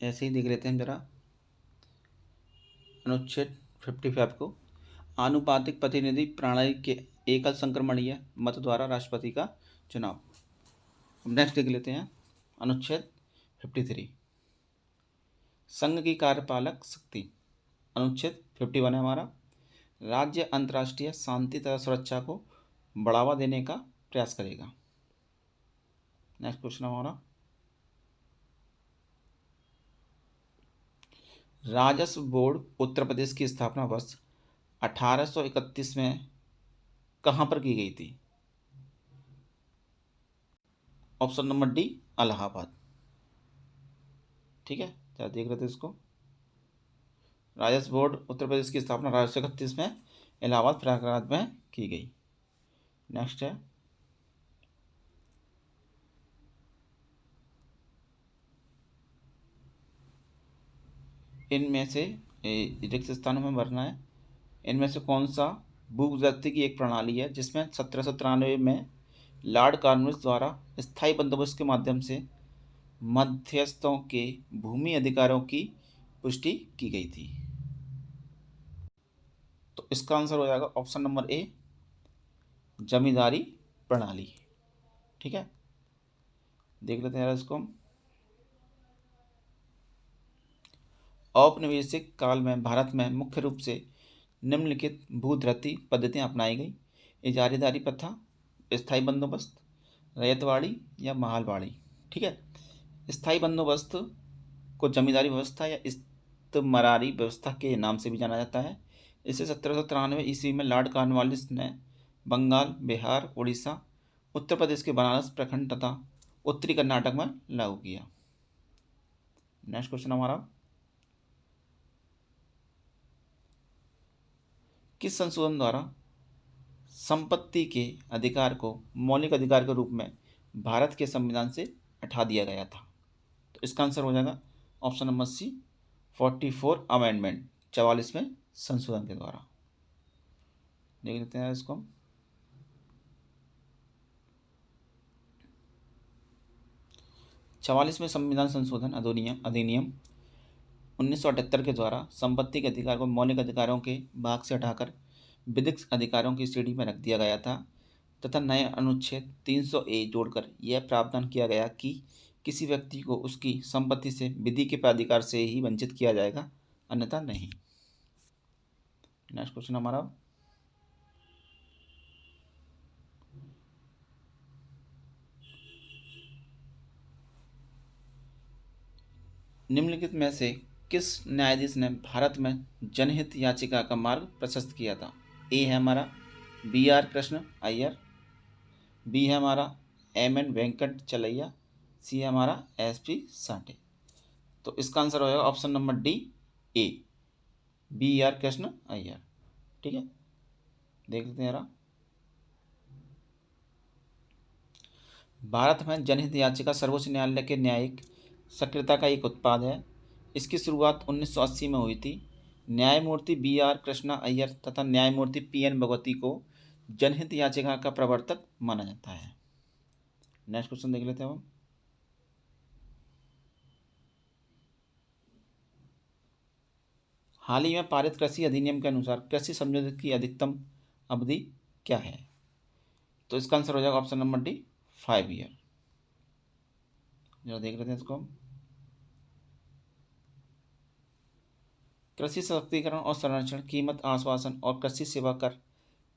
ऐसे ही देख लेते हैं जरा अनुच्छेद 55 को। आनुपातिक प्रतिनिधि प्रणाली के एकल संक्रमणीय मत द्वारा राष्ट्रपति का चुनाव। नेक्स्ट देख लेते हैं अनुच्छेद 53 संघ की कार्यपालक शक्ति। अनुच्छेद 51 है हमारा, राज्य अंतर्राष्ट्रीय शांति तथा सुरक्षा को बढ़ावा देने का प्रयास करेगा। नेक्स्ट क्वेश्चन हमारा, राजस्व बोर्ड उत्तर प्रदेश की स्थापना वर्ष 1831 में कहां पर की गई थी? Option number D, Allahabad. ठीक है, चलो देख लेते हैं इसको। राजस्व बोर्ड उत्तर प्रदेश की स्थापना 1831 में इलाहाबाद प्रयागराज में की गई। नेक्स्ट है इनमें से रिक्त स्थानों में भरना है। इनमें से कौन सा भूगुजरती की एक प्रणाली है जिसमें 1793 में लॉर्ड कॉर्नवालिस द्वारा स्थायी बंदोबस्त के माध्यम से मध्यस्थों के भूमि अधिकारों की पुष्टि की गई थी? तो इसका आंसर हो जाएगा ऑप्शन नंबर ए, जमींदारी प्रणाली। ठीक है, देख लेते हैं इसको। औपनिवेशिक काल में भारत में मुख्य रूप से निम्नलिखित भूधृति पद्धतियाँ अपनाई गई: इजारेदारी प्रथा, स्थायी बंदोबस्त, रैयतवाड़ी या महालवाड़ी। ठीक है, स्थायी बंदोबस्त को जमींदारी व्यवस्था या इस्तमरारी व्यवस्था के नाम से भी जाना जाता है। इसे 1793 में लॉर्ड कॉर्नवालिस ने बंगाल, बिहार, उड़ीसा, उत्तर प्रदेश के बनारस प्रखंड तथा उत्तरी कर्नाटक में लागू किया। नेक्स्ट क्वेश्चन हमारा, किस संशोधन द्वारा संपत्ति के अधिकार को मौलिक अधिकार के रूप में भारत के संविधान से हटा दिया गया था? तो इसका आंसर हो जाएगा ऑप्शन नंबर सी, 44 अमेंडमेंट, 44वें संशोधन के द्वारा। देख लेते हैं इसको। 44वें संविधान संशोधन अधिनियम 1978 के द्वारा संपत्ति के अधिकार को मौलिक अधिकारों के भाग से हटाकर विधिक अधिकारों की श्रेणी में रख दिया गया था तथा नए अनुच्छेद 300A जोड़कर यह प्रावधान किया गया कि किसी व्यक्ति को उसकी संपत्ति से विधि के प्राधिकार से ही वंचित किया जाएगा, अन्यथा नहीं। नेक्स्ट क्वेश्चन हमारा, निम्नलिखित में से किस न्यायाधीश ने भारत में जनहित याचिका का मार्ग प्रशस्त किया था? ए है हमारा BR कृष्ण अय्यर, बी है हमारा MN वेंकट चलैया, सी है हमारा SP साठे। तो इसका आंसर हो जाएगा ऑप्शन नंबर डी, ए, BR कृष्ण अय्यर। ठीक है, देख लेते हैं जरा। भारत में जनहित याचिका सर्वोच्च न्यायालय के न्यायिक सक्रियता का एक उत्पाद है। इसकी शुरुआत 1980 में हुई थी। न्यायमूर्ति BR कृष्णा अय्यर तथा न्यायमूर्ति PN भगवती को जनहित याचिका का प्रवर्तक माना जाता है। नेक्स्ट क्वेश्चन देख लेते हैं हम। हाल ही में पारित कृषि अधिनियम के अनुसार कृषि समझौते की अधिकतम अवधि क्या है? तो इसका आंसर हो जाएगा ऑप्शन नंबर डी, 5 ईयर। जरा देख लेते हैं इसको। कृषि सशक्तिकरण और संरक्षण, कीमत आश्वासन और कृषि सेवा कर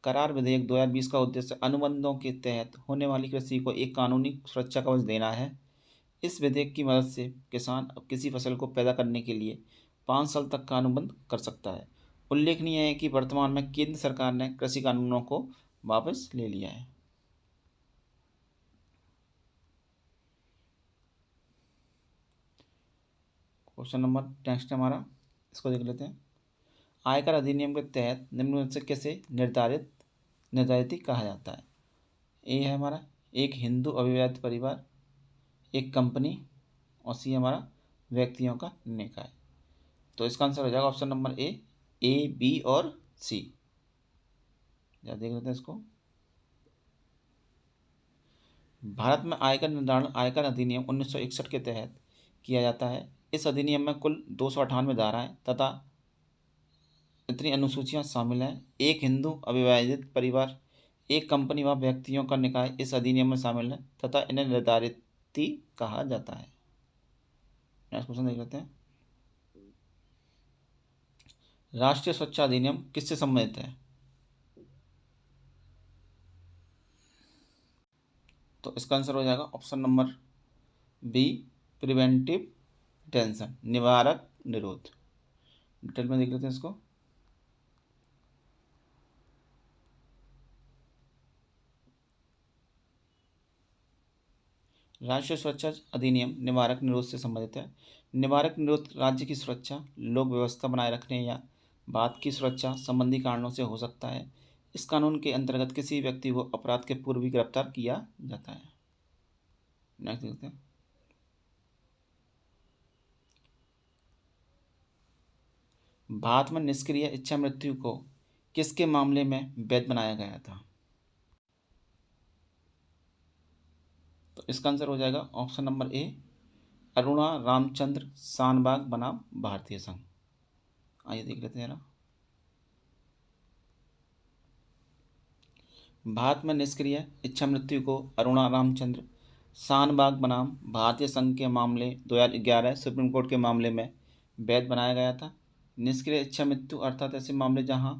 करार विधेयक 2020 का उद्देश्य अनुबंधों के तहत होने वाली कृषि को एक कानूनी सुरक्षा कवच देना है। इस विधेयक की मदद से किसान अब किसी फसल को पैदा करने के लिए 5 साल तक का अनुबंध कर सकता है। उल्लेखनीय है कि वर्तमान में केंद्र सरकार ने कृषि कानूनों को वापस ले लिया है। क्वेश्चन नंबर नेक्स्ट हमारा, इसको देख लेते हैं। आयकर अधिनियम के तहत निम्न से किसे निर्धारित कहा जाता है? ए है हमारा एक हिंदू अविवाहित परिवार, एक कंपनी, और सी हमारा व्यक्तियों का निकाय। तो इसका आंसर हो जाएगा ऑप्शन नंबर ए, B और सी। जरा देख लेते हैं इसको। भारत में आयकर निर्धारण आयकर अधिनियम 1961 के तहत किया जाता है। इस अधिनियम में कुल 298 धाराएं तथा इतनी अनुसूचियां शामिल हैं। एक हिंदू अविवाहित परिवार, एक कंपनी व व्यक्तियों का निकाय इस अधिनियम में शामिल है तथा इन्हें निर्धारित कहा जाता है। नेक्स्ट क्वेश्चन देख लेते हैं। राष्ट्रीय सुरक्षा अधिनियम किससे संबंधित है? तो इसका आंसर हो जाएगा option number B, preventive detention, निवारक निरोध। डिटेल में देख लेते हैं इसको। राष्ट्रीय सुरक्षा अधिनियम निवारक निरोध से संबंधित है। निवारक निरोध राज्य की सुरक्षा, लोक व्यवस्था बनाए रखने या बात की सुरक्षा संबंधी कारणों से हो सकता है। इस कानून के अंतर्गत किसी व्यक्ति को अपराध के पूर्व ही गिरफ्तार किया जाता है। नेक्स्ट देखते हैं। भारत में निष्क्रिय इच्छा मृत्यु को किसके मामले में वैध बनाया गया था? तो इसका आंसर हो जाएगा option number A, Aruna Ramchandra Shanbaug बनाम भारतीय संघ। आइए देख लेते हैं ना। भारत में निष्क्रिय इच्छा मृत्यु को अरुणा रामचंद्र शानबाग बनाम भारतीय संघ के मामले 2011 सुप्रीम कोर्ट के मामले में वैध बनाया गया था। निष्क्रिय इच्छा मृत्यु अर्थात ऐसे मामले जहां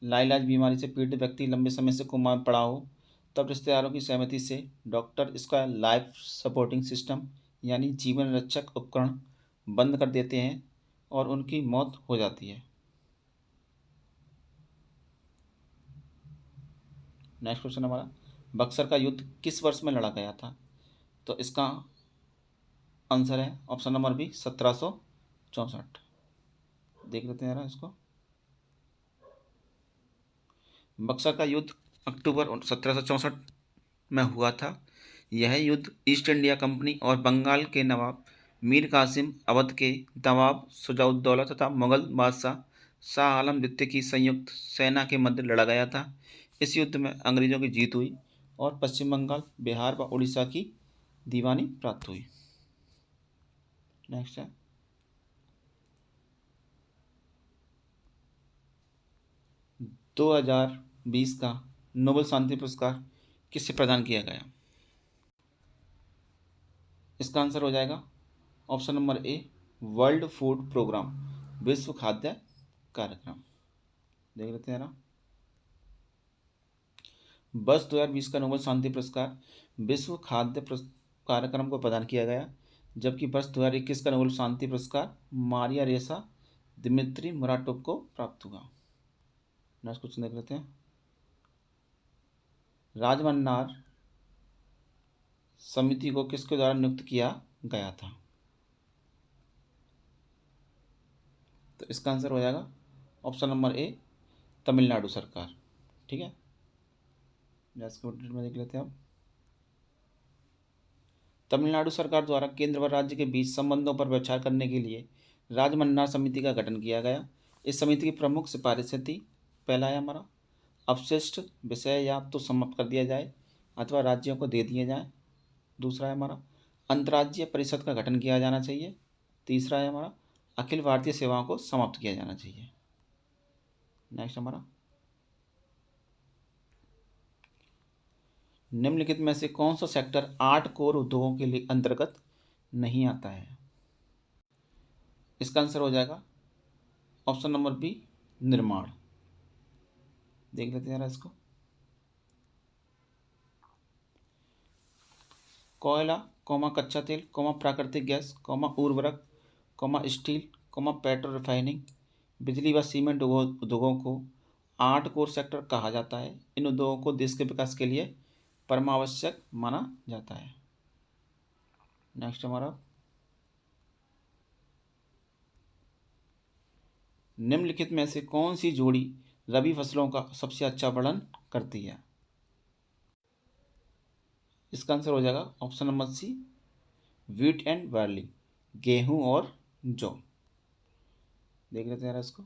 लाइलाज बीमारी से पीड़ित व्यक्ति लंबे समय से कोमा में पड़ा हो, तब रिश्तेदारों की सहमति से डॉक्टर इसका लाइफ सपोर्टिंग सिस्टम यानी जीवन रक्षक उपकरण बंद कर देते हैं और उनकी मौत हो जाती है। नेक्स्ट क्वेश्चन हमारा, बक्सर का युद्ध किस वर्ष में लड़ा गया था? तो इसका आंसर है ऑप्शन नंबर बी 1764। देख लेते हैं यार इसको। बक्सर का युद्ध अक्टूबर 1764 में हुआ था। यह युद्ध ईस्ट इंडिया कंपनी और बंगाल के नवाब मीर कासिम, अवध के नवाब शुजाउद्दौला तथा मुगल बादशाह शाह आलम द्वितीय की संयुक्त सेना के मध्य लड़ा गया था। इस युद्ध में अंग्रेजों की जीत हुई और पश्चिम बंगाल, बिहार व उड़ीसा की दीवानी प्राप्त हुई। नेक्स्ट है, 2020 का नोबेल शांति पुरस्कार किसे प्रदान किया गया? इसका आंसर हो जाएगा option number A world food programme, विश्व खाद्य कार्यक्रम। देख लेते हैं ना, वर्ष 2020 का नोबेल शांति पुरस्कार विश्व खाद्य कार्यक्रम को प्रदान किया गया, जबकि वर्ष 2021 का नोबेल शांति पुरस्कार मारिया रेसा दिमित्री मुराटोव को प्राप्त हुआ। नेक्स्ट क्वेश्चन देख लेते हैं, राजमन्नार समिति को किसके द्वारा नियुक्त किया गया था? तो इसका आंसर हो जाएगा ऑप्शन नंबर ए तमिलनाडु सरकार। ठीक है, में देख लेते हैं अब। तमिलनाडु सरकार द्वारा केंद्र व राज्य के बीच संबंधों पर विचार करने के लिए राजमन्नार समिति का गठन किया गया। इस समिति की प्रमुख सिफारिशें थी, पहला है हमारा, अपशिष्ट विषय या तो समाप्त कर दिया जाए अथवा राज्यों को दे दिए जाए। दूसरा है हमारा, अंतर्राज्यीय परिषद का गठन किया जाना चाहिए। तीसरा है हमारा, अखिल भारतीय सेवाओं को समाप्त किया जाना चाहिए। नेक्स्ट हमारा, निम्नलिखित में से कौन सा सेक्टर 8 कोर उद्योगों के लिए अंतर्गत नहीं आता है? इसका आंसर हो जाएगा ऑप्शन नंबर बी निर्माण। देख लेते हैं इसको, कोयला, कच्चा तेल, प्राकृतिक गैस, उर्वरक, स्टील, पेट्रो रिफाइनिंग, बिजली व सीमेंट उद्योगों को 8 कोर सेक्टर कहा जाता है। इन उद्योगों को देश के विकास के लिए परमावश्यक माना जाता है। नेक्स्ट हमारा, निम्नलिखित में से कौन सी जोड़ी रबी फसलों का सबसे अच्छा वर्णन करती है? इसका आंसर हो जाएगा option number C wheat and barley, गेहूं और जौ। देख लेते हैं इसको,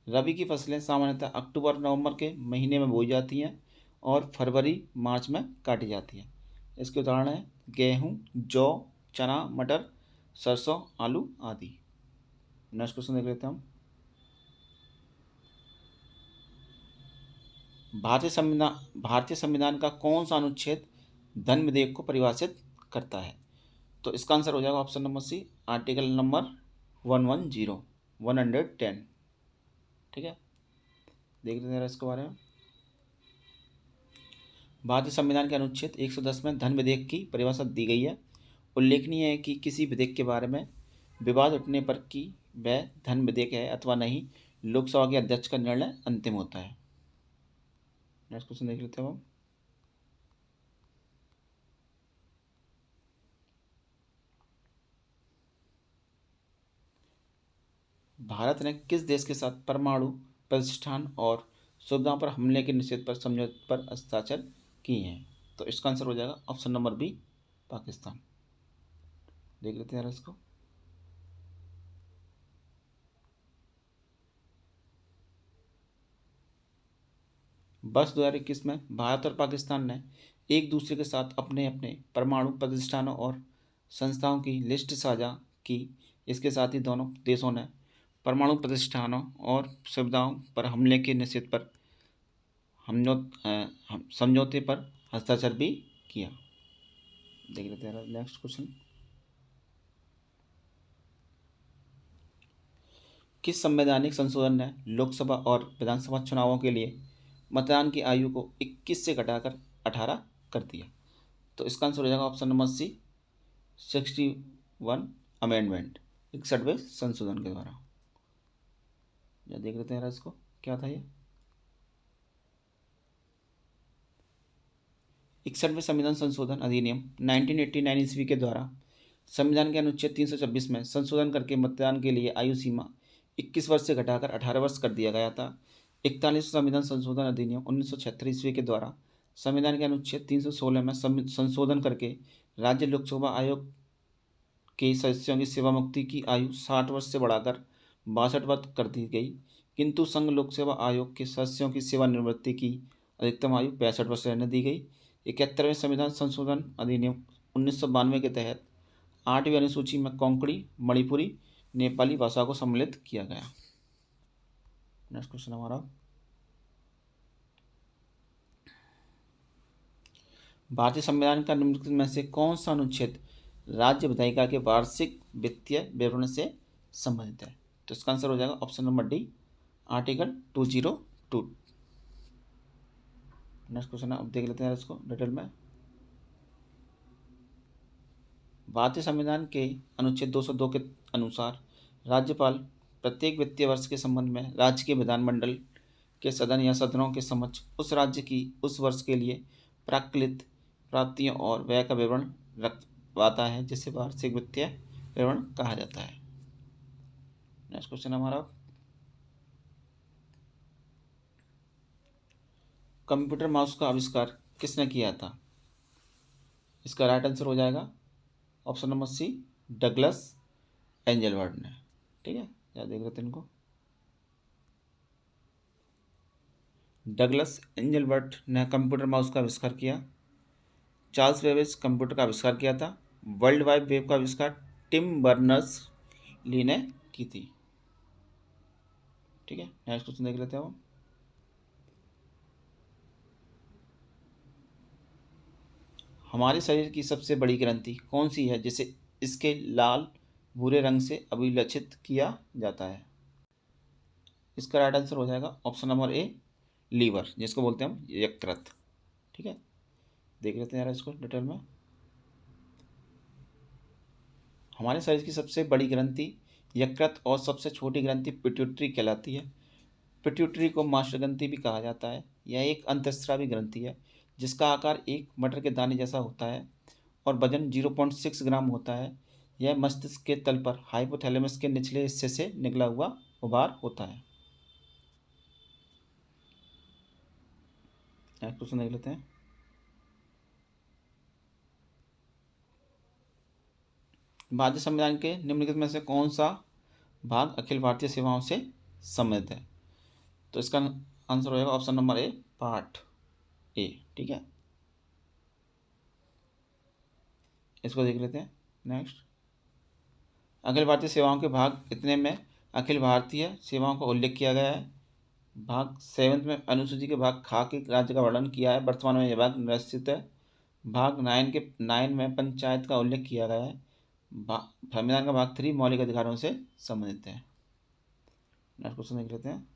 रबी की फसलें सामान्यतः अक्टूबर नवंबर के महीने में बोई जाती हैं और फरवरी मार्च में काटी जाती हैं। इसके उदाहरण हैं गेहूं, जौ, चना, मटर, सरसों, आलू आदि। नेक्स्ट क्वेश्चन देख लेते हैं हम, भारतीय संविधान का कौन सा अनुच्छेद धन विधेयक को परिभाषित करता है? तो इसका आंसर हो जाएगा option number C article number 110। ठीक है, देख लेते हैं इसके बारे में। भारतीय संविधान के अनुच्छेद 110 में धन विधेयक की परिभाषा दी गई है। उल्लेखनीय है कि किसी विधेयक के बारे में विवाद उठने पर कि वह धन विधेयक है अथवा नहीं, लोकसभा के अध्यक्ष का निर्णय अंतिम होता है। नेक्स्ट क्वेश्चन देख लेते हैं हम, भारत ने किस देश के साथ परमाणु प्रतिष्ठान और सुविधाओं पर हमले के निषेध पर समझौते पर हस्ताक्षर किए हैं? तो इसका आंसर हो जाएगा ऑप्शन नंबर बी पाकिस्तान। देख लेते हैं इसको, वर्ष 2021 में भारत और पाकिस्तान ने एक दूसरे के साथ अपने अपने परमाणु प्रतिष्ठानों और संस्थाओं की लिस्ट साझा की। इसके साथ ही दोनों देशों ने परमाणु प्रतिष्ठानों और सुविधाओं पर हमले के निषेध पर समझौते पर हस्ताक्षर भी किया। देख लेते हैं नेक्स्ट क्वेश्चन, किस संवैधानिक संशोधन ने लोकसभा और विधानसभा चुनावों के लिए मतदान की आयु को 21 से घटाकर 18 कर दिया? तो इसका आंसर हो जाएगा ऑप्शन नंबर सी 61 अमेंडमेंट, 61वें संशोधन के द्वारा। या देख लेते हैं इसको क्या था ये। 61वें संविधान संशोधन अधिनियम 1989 ईस्वी के द्वारा संविधान के अनुच्छेद 326 में संशोधन करके मतदान के लिए आयु सीमा 21 वर्ष से घटाकर 18 वर्ष कर दिया गया था। 41वें संविधान संशोधन अधिनियम 1976 ईस्वी के द्वारा संविधान के अनुच्छेद 316 में संशोधन करके राज्य लोकसेवा आयोग के सदस्यों की सेवा मुक्ति की आयु 60 वर्ष से बढ़ाकर 62 वर्ष कर दी गई, किंतु संघ लोक सेवा आयोग के सदस्यों की सेवानिवृत्ति की अधिकतम आयु 65 वर्ष रहने दी गई। 71वें संविधान संशोधन अधिनियम 1992 के तहत 8वीं अनुसूची में कोंकणी, मणिपुरी, नेपाली भाषा को सम्मिलित किया गया। नेक्स्ट क्वेश्चन हमारा, भारतीय संविधान का निम्नलिखित में से कौन सा अनुच्छेद राज्य विधायिका के वार्षिक वित्तीय विवरण से संबंधित है? तो इसका आंसर हो जाएगा option number D, article 202। Next question अब देख लेते हैं इसको डिटेल में। भारतीय संविधान के अनुच्छेद 202 के अनुसार राज्यपाल प्रत्येक वित्तीय वर्ष के संबंध में राज्य के विधानमंडल के सदन या सदनों के समक्ष उस राज्य की उस वर्ष के लिए प्राक्कलित प्राप्तियों और व्यय का विवरण रखवाता है, जिसे वार्षिक वित्तीय विवरण कहा जाता है। नेक्स्ट क्वेश्चन हमारा, कंप्यूटर माउस का आविष्कार किसने किया था? इसका राइट आंसर हो जाएगा option number C, Douglas Engelbart ने। ठीक है, क्या देख रहे थे इनको, डगलस एंजलबर्ट ने कंप्यूटर माउस का आविष्कार किया। चार्ल्स बेबेज कंप्यूटर का आविष्कार किया था। वर्ल्ड वाइड वेब का आविष्कार टिम बर्नर्स ली ने की थी। ठीक है, नेक्स्ट क्वेश्चन देख लेते हैं। हमारे शरीर की सबसे बड़ी ग्रंथि कौन सी है जिसे इसके लाल भूरे रंग से अभिलक्षित किया जाता है? इसका राइट आंसर हो जाएगा ऑप्शन नंबर ए, लीवर, जिसको बोलते हैं हम यकृत। ठीक है, देख लेते हैं यार इसको डिटेल में। हमारे शरीर की सबसे बड़ी ग्रंथि यकृत और सबसे छोटी ग्रंथि पिट्यूटरी कहलाती है। पिट्यूटरी को मास्टर ग्रंथि भी कहा जाता है। यह एक अंतःस्रावी ग्रंथि है जिसका आकार एक मटर के दाने जैसा होता है और वजन 0.6 ग्राम होता है। यह मस्तिष्क के तल पर हाइपोथैलेमस के निचले हिस्से से निकला हुआ उभार होता है। क्वेश्चन देख लेते हैं। भारतीय संविधान के निम्नलिखित में से कौन सा भाग अखिल भारतीय सेवाओं से संबंधित है? तो इसका आंसर हो जाएगा option number A, part A. ठीक है, इसको देख लेते हैं। नेक्स्ट, अखिल भारतीय सेवाओं के भाग इतने में अखिल भारतीय सेवाओं का उल्लेख किया गया है। भाग 7 में अनुसूची के भाग खा के राज्य का वर्णन किया है। वर्तमान में यह भाग निश्चित है। भाग 9 में पंचायत का उल्लेख किया गया है। संविधान का भाग 3 मौलिक अधिकारों से संबंधित है। नेक्स्ट क्वेश्चन देख लेते हैं।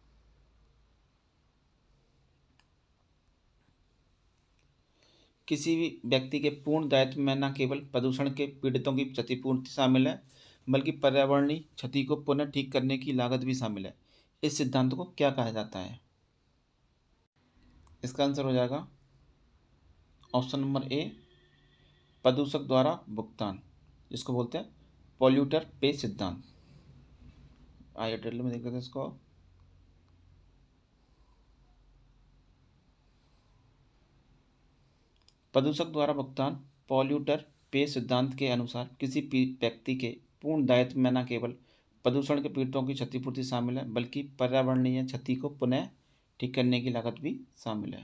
किसी भी व्यक्ति के पूर्ण दायित्व में न केवल प्रदूषण के पीड़ितों की क्षतिपूर्ति शामिल है, बल्कि पर्यावरणीय क्षति को पुनः ठीक करने की लागत भी शामिल है। इस सिद्धांत को क्या कहा जाता है? इसका आंसर हो जाएगा ऑप्शन नंबर ए, प्रदूषक द्वारा भुगतान, जिसको बोलते हैं पॉल्यूटर पे सिद्धांत। आइए डिटेल में देख लेते हैं इसको। प्रदूषक द्वारा भुगतान पॉल्यूटर पे सिद्धांत के अनुसार किसी व्यक्ति के पूर्ण दायित्व में न केवल प्रदूषण के पीड़ितों की क्षतिपूर्ति शामिल है, बल्कि पर्यावरणीय क्षति को पुनः ठीक करने की लागत भी शामिल है।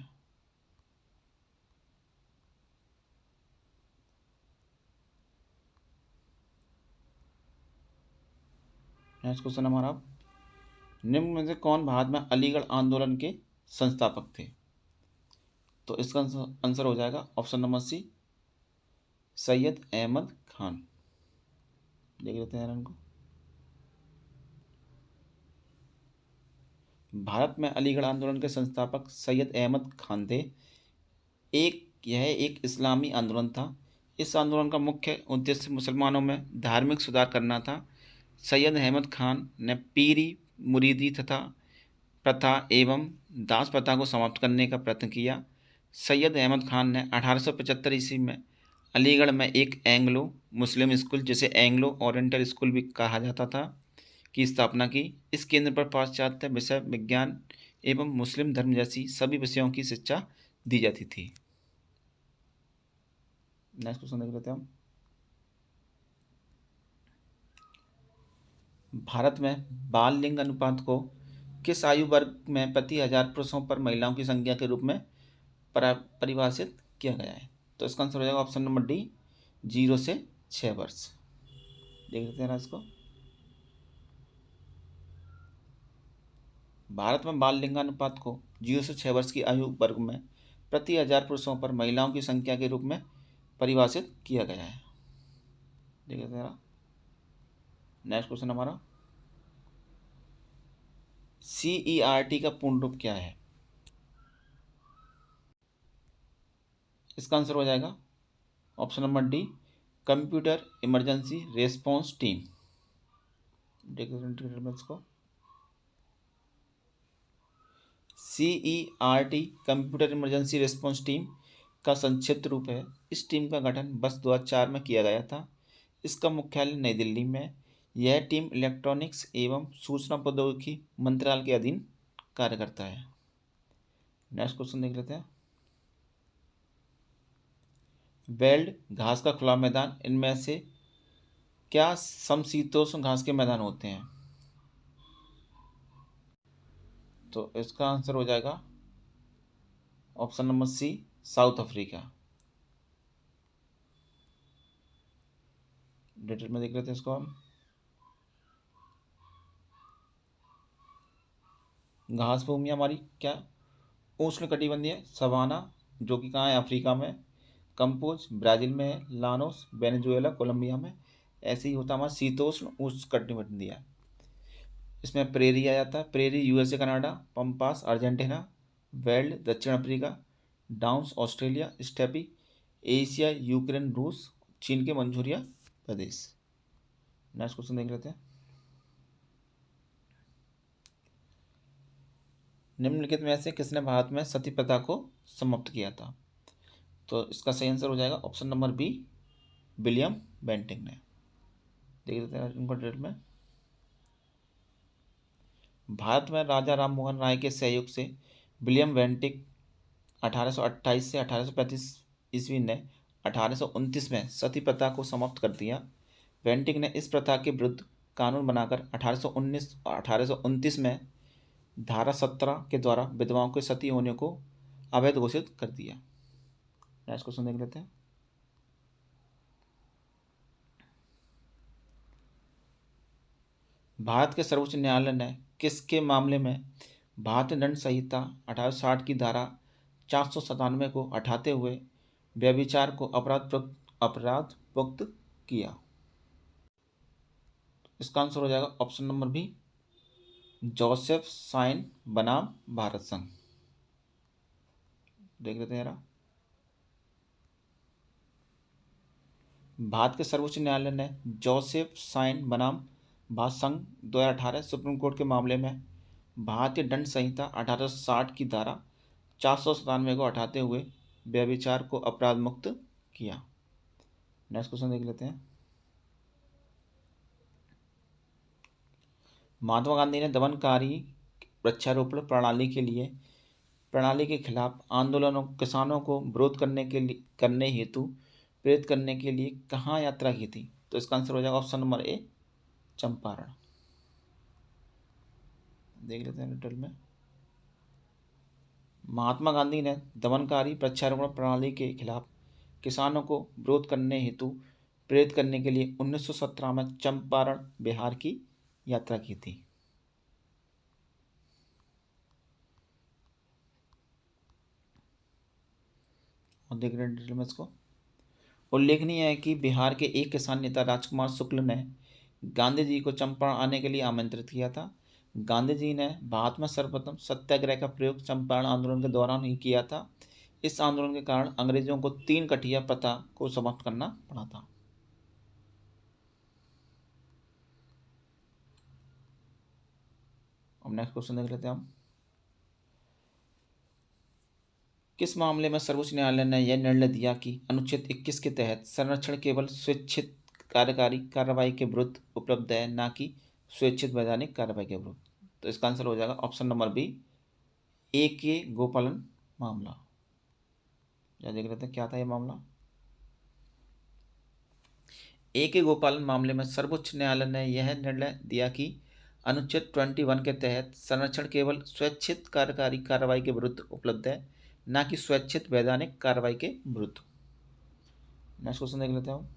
नेक्स्ट क्वेश्चन हमारा, निम्न में से कौन भारत में अलीगढ़ आंदोलन के संस्थापक थे? तो इसका आंसर हो जाएगा option number C, Syed Ahmed Khan. देख लेते हैं इनको। भारत में अलीगढ़ आंदोलन के संस्थापक सैयद अहमद खान थे। यह एक इस्लामी आंदोलन था। इस आंदोलन का मुख्य उद्देश्य मुसलमानों में धार्मिक सुधार करना था। सैयद अहमद खान ने पीरी, मुरीदी तथा प्रथा एवं दास प्रथा को समाप्त करने का प्रयत्न किया। सैयद अहमद खान ने 1875 ईस्वी में अलीगढ़ में एक एंग्लो मुस्लिम स्कूल, जिसे एंग्लो ओरिएंटल स्कूल भी कहा जाता था, की स्थापना की। इस केंद्र पर पाश्चात्य विषय, विज्ञान एवं मुस्लिम धर्म जैसी सभी विषयों की शिक्षा दी जाती थी। नेक्स्ट क्वेश्चन देख लेते हैं हम। भारत में बाल लिंग अनुपात को किस आयु वर्ग में प्रति 1000 पुरुषों पर महिलाओं की संख्या के रूप में परिभाषित किया गया है? तो इसका आंसर हो जाएगा ऑप्शन नंबर डी, 0 से 6 वर्ष। देख लेते हैं ना इसको। भारत में बाल लिंगानुपात को 0 से 6 वर्ष की आयु वर्ग में प्रति 1000 पुरुषों पर महिलाओं की संख्या के रूप में परिभाषित किया गया है। देख लेते हैं। नेक्स्ट क्वेश्चन हमारा, CERT का पूर्ण रूप क्या है? इसका आंसर हो जाएगा option number D, computer emergency response team. देख लेते हैं इसको। CERT computer emergency response team का संक्षिप्त रूप है। इस टीम का गठन वर्ष 2004 में किया गया था। इसका मुख्यालय नई दिल्ली में। यह टीम इलेक्ट्रॉनिक्स एवं सूचना प्रौद्योगिकी मंत्रालय के अधीन कार्य करता है। नेक्स्ट क्वेश्चन देख लेते हैं। वेल्ड घास का खुला मैदान, इनमें से क्या समशीतोष्ण घास के मैदान होते हैं? तो इसका आंसर हो जाएगा option number C, South Africa. Detail में देख लेते हैं इसको हम। घास भूमि हमारी क्या, उष्णकटिबंधीय सवाना, जो कि कहाँ है, अफ्रीका में। कंपोज ब्राज़ील में है। लानोस वेनेजुएला कोलंबिया में। ऐसे ही होता हमारा शीतोष्ण उष्णकटिबंधीय। इसमें प्रेरी आ जाता है। Prairie USA Canada, pampas Argentina, veld दक्षिण Africa, downs Australia, steppe Asia, Ukraine रूस, चीन के मंचूरिया प्रदेश। नेक्स्ट क्वेश्चन देख लेते हैं। निम्नलिखित में से किसने भारत में सती प्रथा को समाप्त किया था? तो इसका सही आंसर हो जाएगा option number B, William Bentinck ने। देख लेते हैं इनको डिटेल में। भारत में राजा राम मोहन राय के सहयोग से विलियम बेंटिक 1828 से 1835 ईस्वी ने 1829 में सती प्रथा को समाप्त कर दिया। बेंटिक ने इस प्रथा के विरुद्ध कानून बनाकर 1829 में धारा 17 के द्वारा विधवाओं के सती होने को अवैध घोषित कर दिया। नेक्स्ट क्वेश्चन देख लेते हैं। भारत के सर्वोच्च न्यायालय ने किसके मामले में भारतीय दंड संहिता 1860 की धारा 497 को हटाते हुए व्यभिचार को अपराध मुक्त किया? इसका आंसर हो जाएगा option number B, Joseph Shine बनाम भारत संघ। देख लेते हैं जरा। भारत के सर्वोच्च न्यायालय ने जोसेफ साइन बनाम भारत संघ 2018 सुप्रीम कोर्ट के मामले में भारतीय दंड संहिता 1860 की धारा 497 को हटाते हुए व्यभिचार को अपराध मुक्त किया। नेक्स्ट क्वेश्चन देख लेते हैं। महात्मा गांधी ने दमनकारी वृक्षारोपण प्रणाली के खिलाफ आंदोलनों किसानों को विरोध करने हेतु प्रेरित करने के लिए कहाँ यात्रा की थी? तो इसका आंसर हो जाएगा ऑप्शन नंबर ए, चंपारण। देख लेते हैं डिटेल में। महात्मा गांधी ने दमनकारी वृक्षारोपण प्रणाली के खिलाफ किसानों को विरोध करने हेतु प्रेरित करने के लिए 1917 में चंपारण बिहार की यात्रा की थी। और देख रहे हैं डिटेल में इसको। उल्लेखनीय है कि बिहार के एक किसान नेता राजकुमार शुक्ल ने गांधी जी को चंपारण आने के लिए आमंत्रित किया था। गांधी जी ने भारत में सर्वप्रथम सत्याग्रह का प्रयोग चंपारण आंदोलन के दौरान ही किया था। इस आंदोलन के कारण अंग्रेजों को 3 कठिया प्रथा को समाप्त करना पड़ा था। अब नेक्स्ट क्वेश्चन देख लेते हैं हम। किस मामले में सर्वोच्च न्यायालय ने यह निर्णय दिया कि अनुच्छेद 21 के तहत संरक्षण केवल स्वेच्छित कार्यकारी कार्रवाई के विरुद्ध उपलब्ध है, ना कि स्वेच्छित वैधानिक कार्रवाई के विरुद्ध? तो इसका आंसर हो जाएगा ऑप्शन नंबर बी, ए के गोपालन मामला। या देख लेते हैं क्या था ये मामला। ए के गोपालन मामले में सर्वोच्च न्यायालय ने यह निर्णय दिया कि अनुच्छेद 21 के तहत संरक्षण केवल स्वैच्छित कार्यकारी कार्रवाई के विरुद्ध उपलब्ध है, ना कि स्वैच्छित वैधानिक कार्रवाई के विरुद्ध। नेक्स्ट क्वेश्चन देख लेते हैं।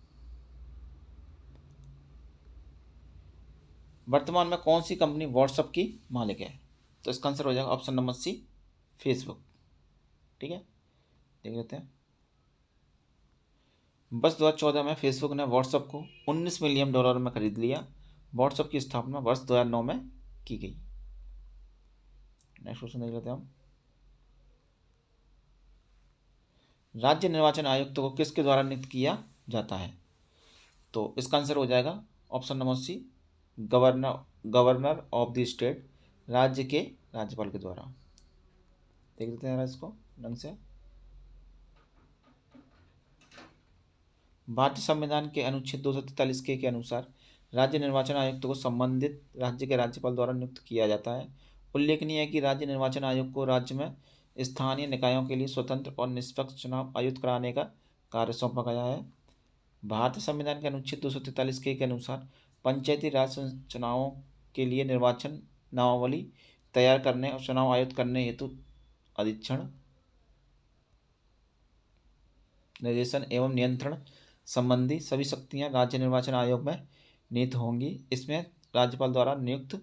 वर्तमान में कौन सी कंपनी व्हाट्सएप की मालिक है? तो इसका आंसर हो जाएगा ऑप्शन नंबर सी, फेसबुक। ठीक है, देख लेते हैं। वर्ष 2014 में फेसबुक ने व्हाट्सएप को $19 मिलियन में खरीद लिया। व्हाट्सएप की स्थापना वर्ष 2009 में की गई। नेक्स्ट क्वेश्चन देख लेते हैं हम। राज्य निर्वाचन आयुक्त को किसके द्वारा नियुक्त किया जाता है? तो इसका आंसर हो जाएगा option number C, governor of the state, राज्य के राज्यपाल के द्वारा। देख लेते हैं इसको ढंग से। भारतीय संविधान के अनुच्छेद 243 के अनुसार राज्य निर्वाचन आयुक्त को संबंधित राज्य के राज्यपाल द्वारा नियुक्त किया जाता है। उल्लेखनीय है कि राज्य निर्वाचन आयोग को राज्य में स्थानीय निकायों के लिए स्वतंत्र और निष्पक्ष चुनाव आयुक्त कराने का कार्य सौंपा गया है। भारतीय संविधान के अनुच्छेद 243 के अनुसार पंचायती राज चुनावों के लिए निर्वाचन नामावली तैयार करने और चुनाव आयुक्त करने हेतु अधीक्षण, निर्देशन एवं नियंत्रण संबंधी सभी शक्तियां राज्य निर्वाचन आयोग में निहित होंगी। इसमें राज्यपाल द्वारा नियुक्त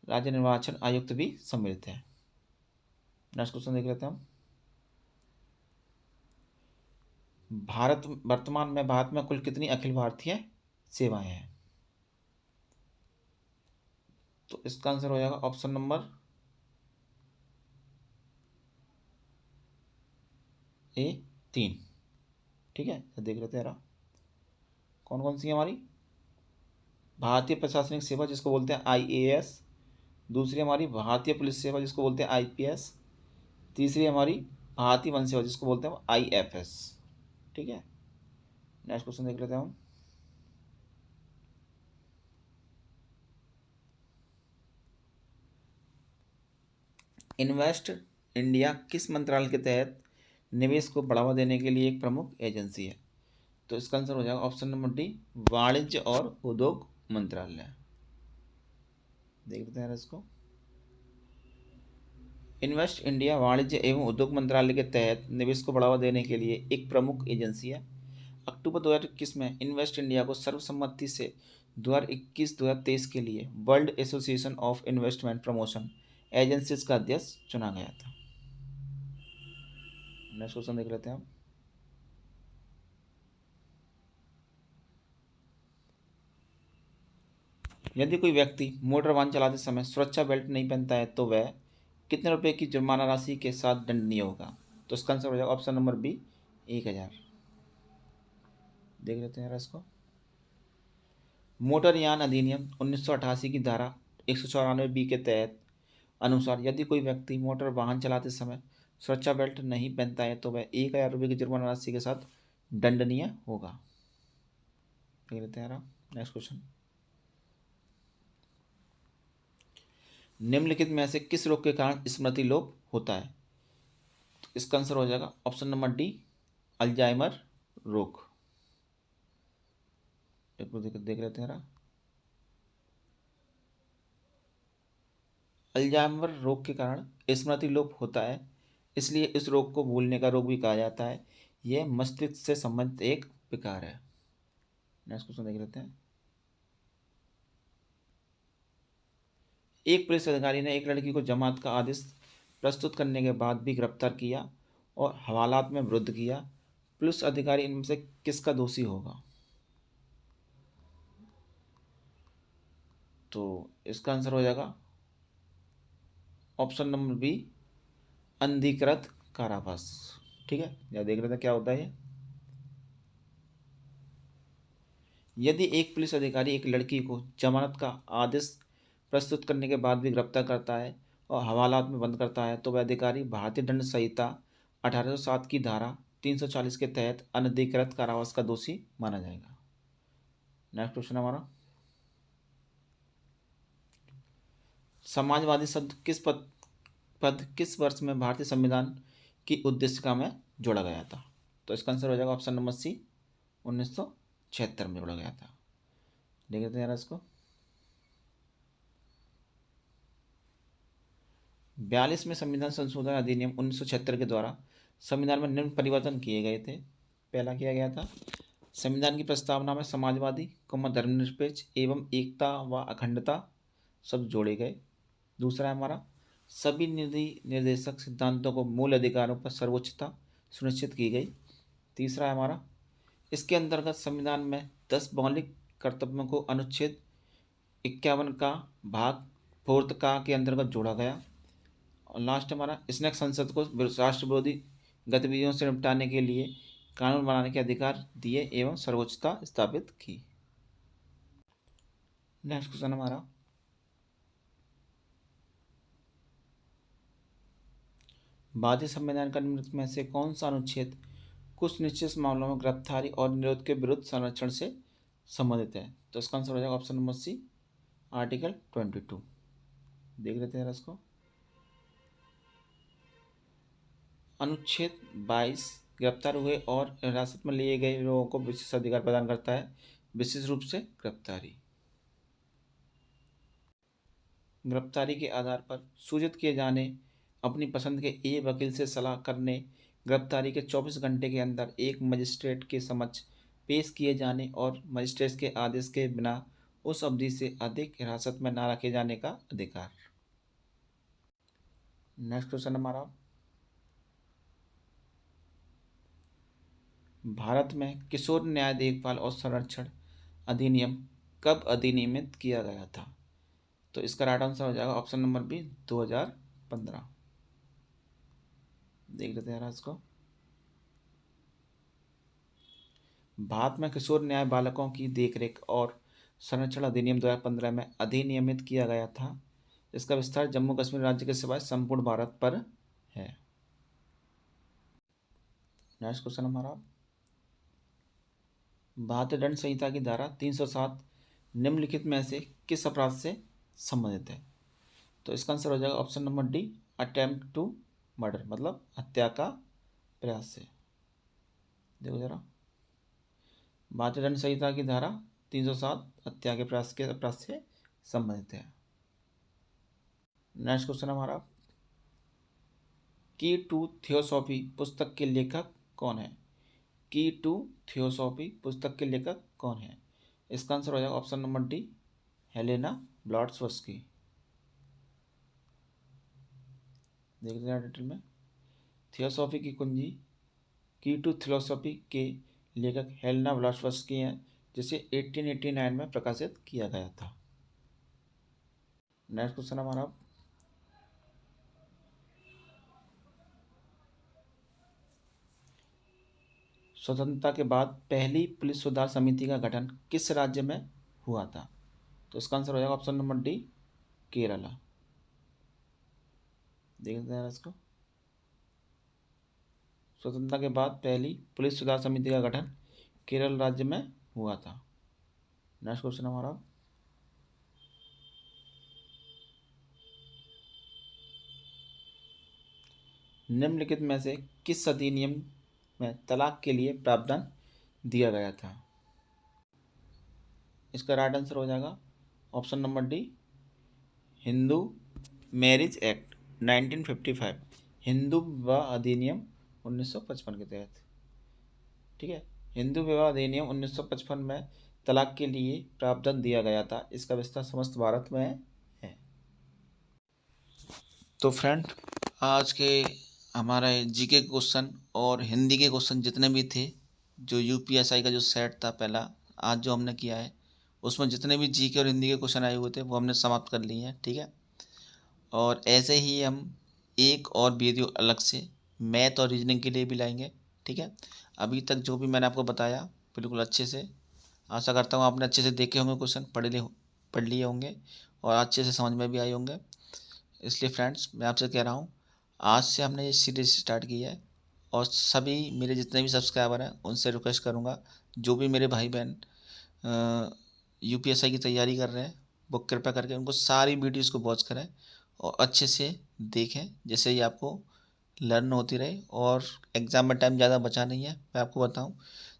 राज्य निर्वाचन आयुक्त भी सम्मिलित है। नेक्स्ट क्वेश्चन देख लेते हैं हम। वर्तमान में भारत में कुल कितनी अखिल भारतीय सेवाएं हैं? तो इसका आंसर हो जाएगा ऑप्शन नंबर ए, 3। ठीक है, तो देख लेते हैं कौन कौन सी है हमारी। भारतीय प्रशासनिक सेवा जिसको बोलते हैं IAS, दूसरी हमारी भारतीय पुलिस सेवा जिसको बोलते हैं IPS, तीसरी हमारी भारतीय वन सेवा जिसको बोलते हैं IFS। ठीक है, नेक्स्ट क्वेश्चन देख लेते हैं हम। इन्वेस्ट इंडिया किस मंत्रालय के तहत निवेश को बढ़ावा देने के लिए एक प्रमुख एजेंसी है? तो इसका आंसर हो जाएगा ऑप्शन नंबर डी, वाणिज्य और उद्योग मंत्रालय। देख लेते हैं इसको। इन्वेस्ट इंडिया वाणिज्य एवं उद्योग मंत्रालय के तहत निवेश को बढ़ावा देने के लिए एक प्रमुख एजेंसी है। अक्टूबर 2021 में इन्वेस्ट इंडिया को सर्वसम्मति से 2021-2023 के लिए world association of investment promotion agencies का अध्यक्ष चुना गया था। नेक्स्ट क्वेश्चन देख लेते हैं हम। यदि कोई व्यक्ति मोटर वाहन चलाते समय सुरक्षा बेल्ट नहीं पहनता है तो वह कितने रुपए की जुर्माना राशि के साथ दंडनीय होगा? तो इसका आंसर हो जाएगा ऑप्शन नंबर बी, 1000। देख लेते हैं इसको। मोटरयान अधिनियम 1988 की धारा 194 बी के तहत अनुसार यदि कोई व्यक्ति मोटर वाहन चलाते समय सुरक्षा बेल्ट नहीं पहनता है तो वह 1000 रुपये की जुर्माना राशि के साथ दंडनीय होगा। देख लेते हैं नेक्स्ट क्वेश्चन। निम्नलिखित में से किस रोग के कारण स्मृति लोप होता है? तो इसका आंसर हो जाएगा ऑप्शन नंबर डी, अल्जाइमर रोग। देख लेते हैं अल्जाइमर रोग के कारण स्मृति लोप होता है, इसलिए इस रोग को भूलने का रोग भी कहा जाता है। यह मस्तिष्क से संबंधित एक विकार है। नेक्स्ट क्वेश्चन देख लेते हैं। एक पुलिस अधिकारी ने एक लड़की को जमानत का आदेश प्रस्तुत करने के बाद भी गिरफ्तार किया और हवालात में विरुद्ध किया। पुलिस अधिकारी इनमें से किसका दोषी होगा? तो इसका आंसर हो जाएगा ऑप्शन नंबर बी, अनधिकृत कारावास। ठीक है, या देख लेते हैं क्या होता है। यदि एक पुलिस अधिकारी एक लड़की को जमानत का आदेश प्रस्तुत करने के बाद भी गिरफ्तार करता है और हवालात में बंद करता है तो वह अधिकारी भारतीय दंड संहिता 1807 की धारा 340 के तहत अनधिकृत कारावास का दोषी माना जाएगा। नेक्स्ट क्वेश्चन हमारा, समाजवादी शब्द पद किस वर्ष में भारतीय संविधान की उद्देशिका में जोड़ा गया था? तो इसका आंसर हो जाएगा ऑप्शन नंबर सी, 1976 में जोड़ा गया था। देख लेते हैं इसको। 42 में संविधान संशोधन अधिनियम 1976 के द्वारा संविधान में निम्न परिवर्तन किए गए थे। पहला किया गया था, संविधान की प्रस्तावना में समाजवादी, धर्मनिरपेक्ष एवं एकता व अखंडता शब्द जोड़े गए। दूसरा है हमारा, सभी निर्देशक सिद्धांतों को मूल अधिकारों पर सर्वोच्चता सुनिश्चित की गई। तीसरा है हमारा, इसके अंतर्गत संविधान में 10 मौलिक कर्तव्यों को अनुच्छेद 51 का भाग 4 का के अंतर्गत जोड़ा गया। और लास्ट हमारा, इसने संसद को राष्ट्र विरोधी गतिविधियों से निपटाने के लिए कानून बनाने के अधिकार दिए एवं सर्वोच्चता स्थापित की। नेक्स्ट क्वेश्चन हमारा, भारतीय संविधान का निम्नलिखित में से कौन सा अनुच्छेद कुछ निश्चित मामलों में गिरफ्तारी और निरोध के विरुद्ध संरक्षण से संबंधित है? तो इसका आंसर हो जाएगा ऑप्शन नंबर सी, आर्टिकल 22। देख लेते हैं इसको। अनुच्छेद 22 गिरफ्तार हुए और हिरासत में लिए गए लोगों को विशेष अधिकार प्रदान करता है, विशेष रूप से गिरफ्तारी के आधार पर सूचित किए जाने, अपनी पसंद के एक वकील से सलाह करने, गिरफ्तारी के 24 घंटे के अंदर एक मजिस्ट्रेट के समक्ष पेश किए जाने और मजिस्ट्रेट के आदेश के बिना उस अवधि से अधिक हिरासत में न रखे जाने का अधिकार। नेक्स्ट क्वेश्चन हमारा, भारत में किशोर न्याय देखभाल और संरक्षण अधिनियम कब अधिनियमित किया गया था? तो इसका राइट आंसर हो जाएगा ऑप्शन नंबर बी, 2015। देख लेते हैं इसको। भारत में किशोर न्याय बालकों की देखरेख और संरक्षण अधिनियम 2015 में अधिनियमित किया गया था। इसका विस्तार जम्मू कश्मीर राज्य के सिवाय संपूर्ण भारत पर है। नेक्स्ट क्वेश्चन हमारा, भारतीय दंड संहिता की धारा 307 निम्नलिखित में से किस अपराध से संबंधित है? तो इसका आंसर हो जाएगा option number D, attempt to murder, मतलब हत्या का प्रयास से। देखो जरा, भारतीय दंड संहिता की धारा 307 हत्या के प्रयास से संबंधित है। नेक्स्ट क्वेश्चन हमारा, की टू थियोसॉफी पुस्तक के लेखक कौन है? की टू थियोसॉफी पुस्तक के लेखक कौन है? इसका आंसर हो जाएगा ऑप्शन नंबर डी, हेलेना ब्लॉट्सवर्स्की। देख लेते हैं डिटेल में। थियोसॉफी की कुंजी की टू थियोसॉफी के लेखक हेलेना ब्लॉट्सवर्स्की हैं, जिसे 1889 में प्रकाशित किया गया था। नेक्स्ट क्वेश्चन हमारा, स्वतंत्रता के बाद पहली पुलिस सुधार समिति का गठन किस राज्य में हुआ था? तो इसका आंसर हो जाएगा ऑप्शन नंबर डी, केरला। देख लेते हैं इसको। स्वतंत्रता के बाद पहली पुलिस सुधार समिति का गठन केरल राज्य में हुआ था। नेक्स्ट क्वेश्चन हमारा, निम्नलिखित में से किस अधिनियम में तलाक के लिए प्रावधान दिया गया था? इसका राइट आंसर हो जाएगा option number D, Hindu marriage act 1955, Hindu विवाह अधिनियम 1955 के तहत। ठीक है, हिंदू विवाह अधिनियम 1955 में तलाक के लिए प्रावधान दिया गया था। इसका विस्तार समस्त भारत में है। तो फ्रेंड, आज के हमारे जीके के क्वेश्चन और हिंदी के क्वेश्चन जितने भी थे, जो यूपीएसआई का जो सेट था पहला, आज जो हमने किया है, उसमें जितने भी जीके और हिंदी के क्वेश्चन आए हुए थे वो हमने समाप्त कर लिए हैं। ठीक है, और ऐसे ही हम एक और वीडियो अलग से मैथ और रीजनिंग के लिए भी लाएंगे। ठीक है, अभी तक जो भी मैंने आपको बताया बिल्कुल अच्छे से, आशा करता हूँ आपने अच्छे से देखे होंगे, क्वेश्चन पढ़ लिए होंगे और अच्छे से समझ में भी आए होंगे। इसलिए फ्रेंड्स, मैं आपसे कह रहा हूँ, आज से हमने ये सीरीज स्टार्ट की है और सभी मेरे जितने भी सब्सक्राइबर हैं उनसे रिक्वेस्ट करूँगा, जो भी मेरे भाई बहन यूपीएससी की तैयारी कर रहे हैं वो कृपया करके उनको सारी वीडियोज़ को वॉच करें और अच्छे से देखें, जिससे ये आपको लर्न होती रहे। और एग्ज़ाम में टाइम ज़्यादा बचा नहीं है। मैं आपको बताऊं,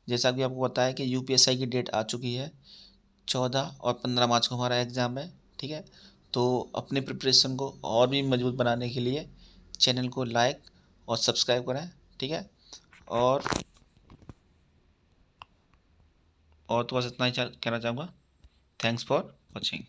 जैसा कि आपको पता है कि यूपीएससी की डेट आ चुकी है, 14 और 15 मार्च को हमारा एग्ज़ाम है। ठीक है, तो अपने प्रिपरेशन को और भी मजबूत बनाने के लिए चैनल को लाइक और सब्सक्राइब करें। ठीक है, और तो बस इतना ही कहना चाहूँगा। Thanks for watching.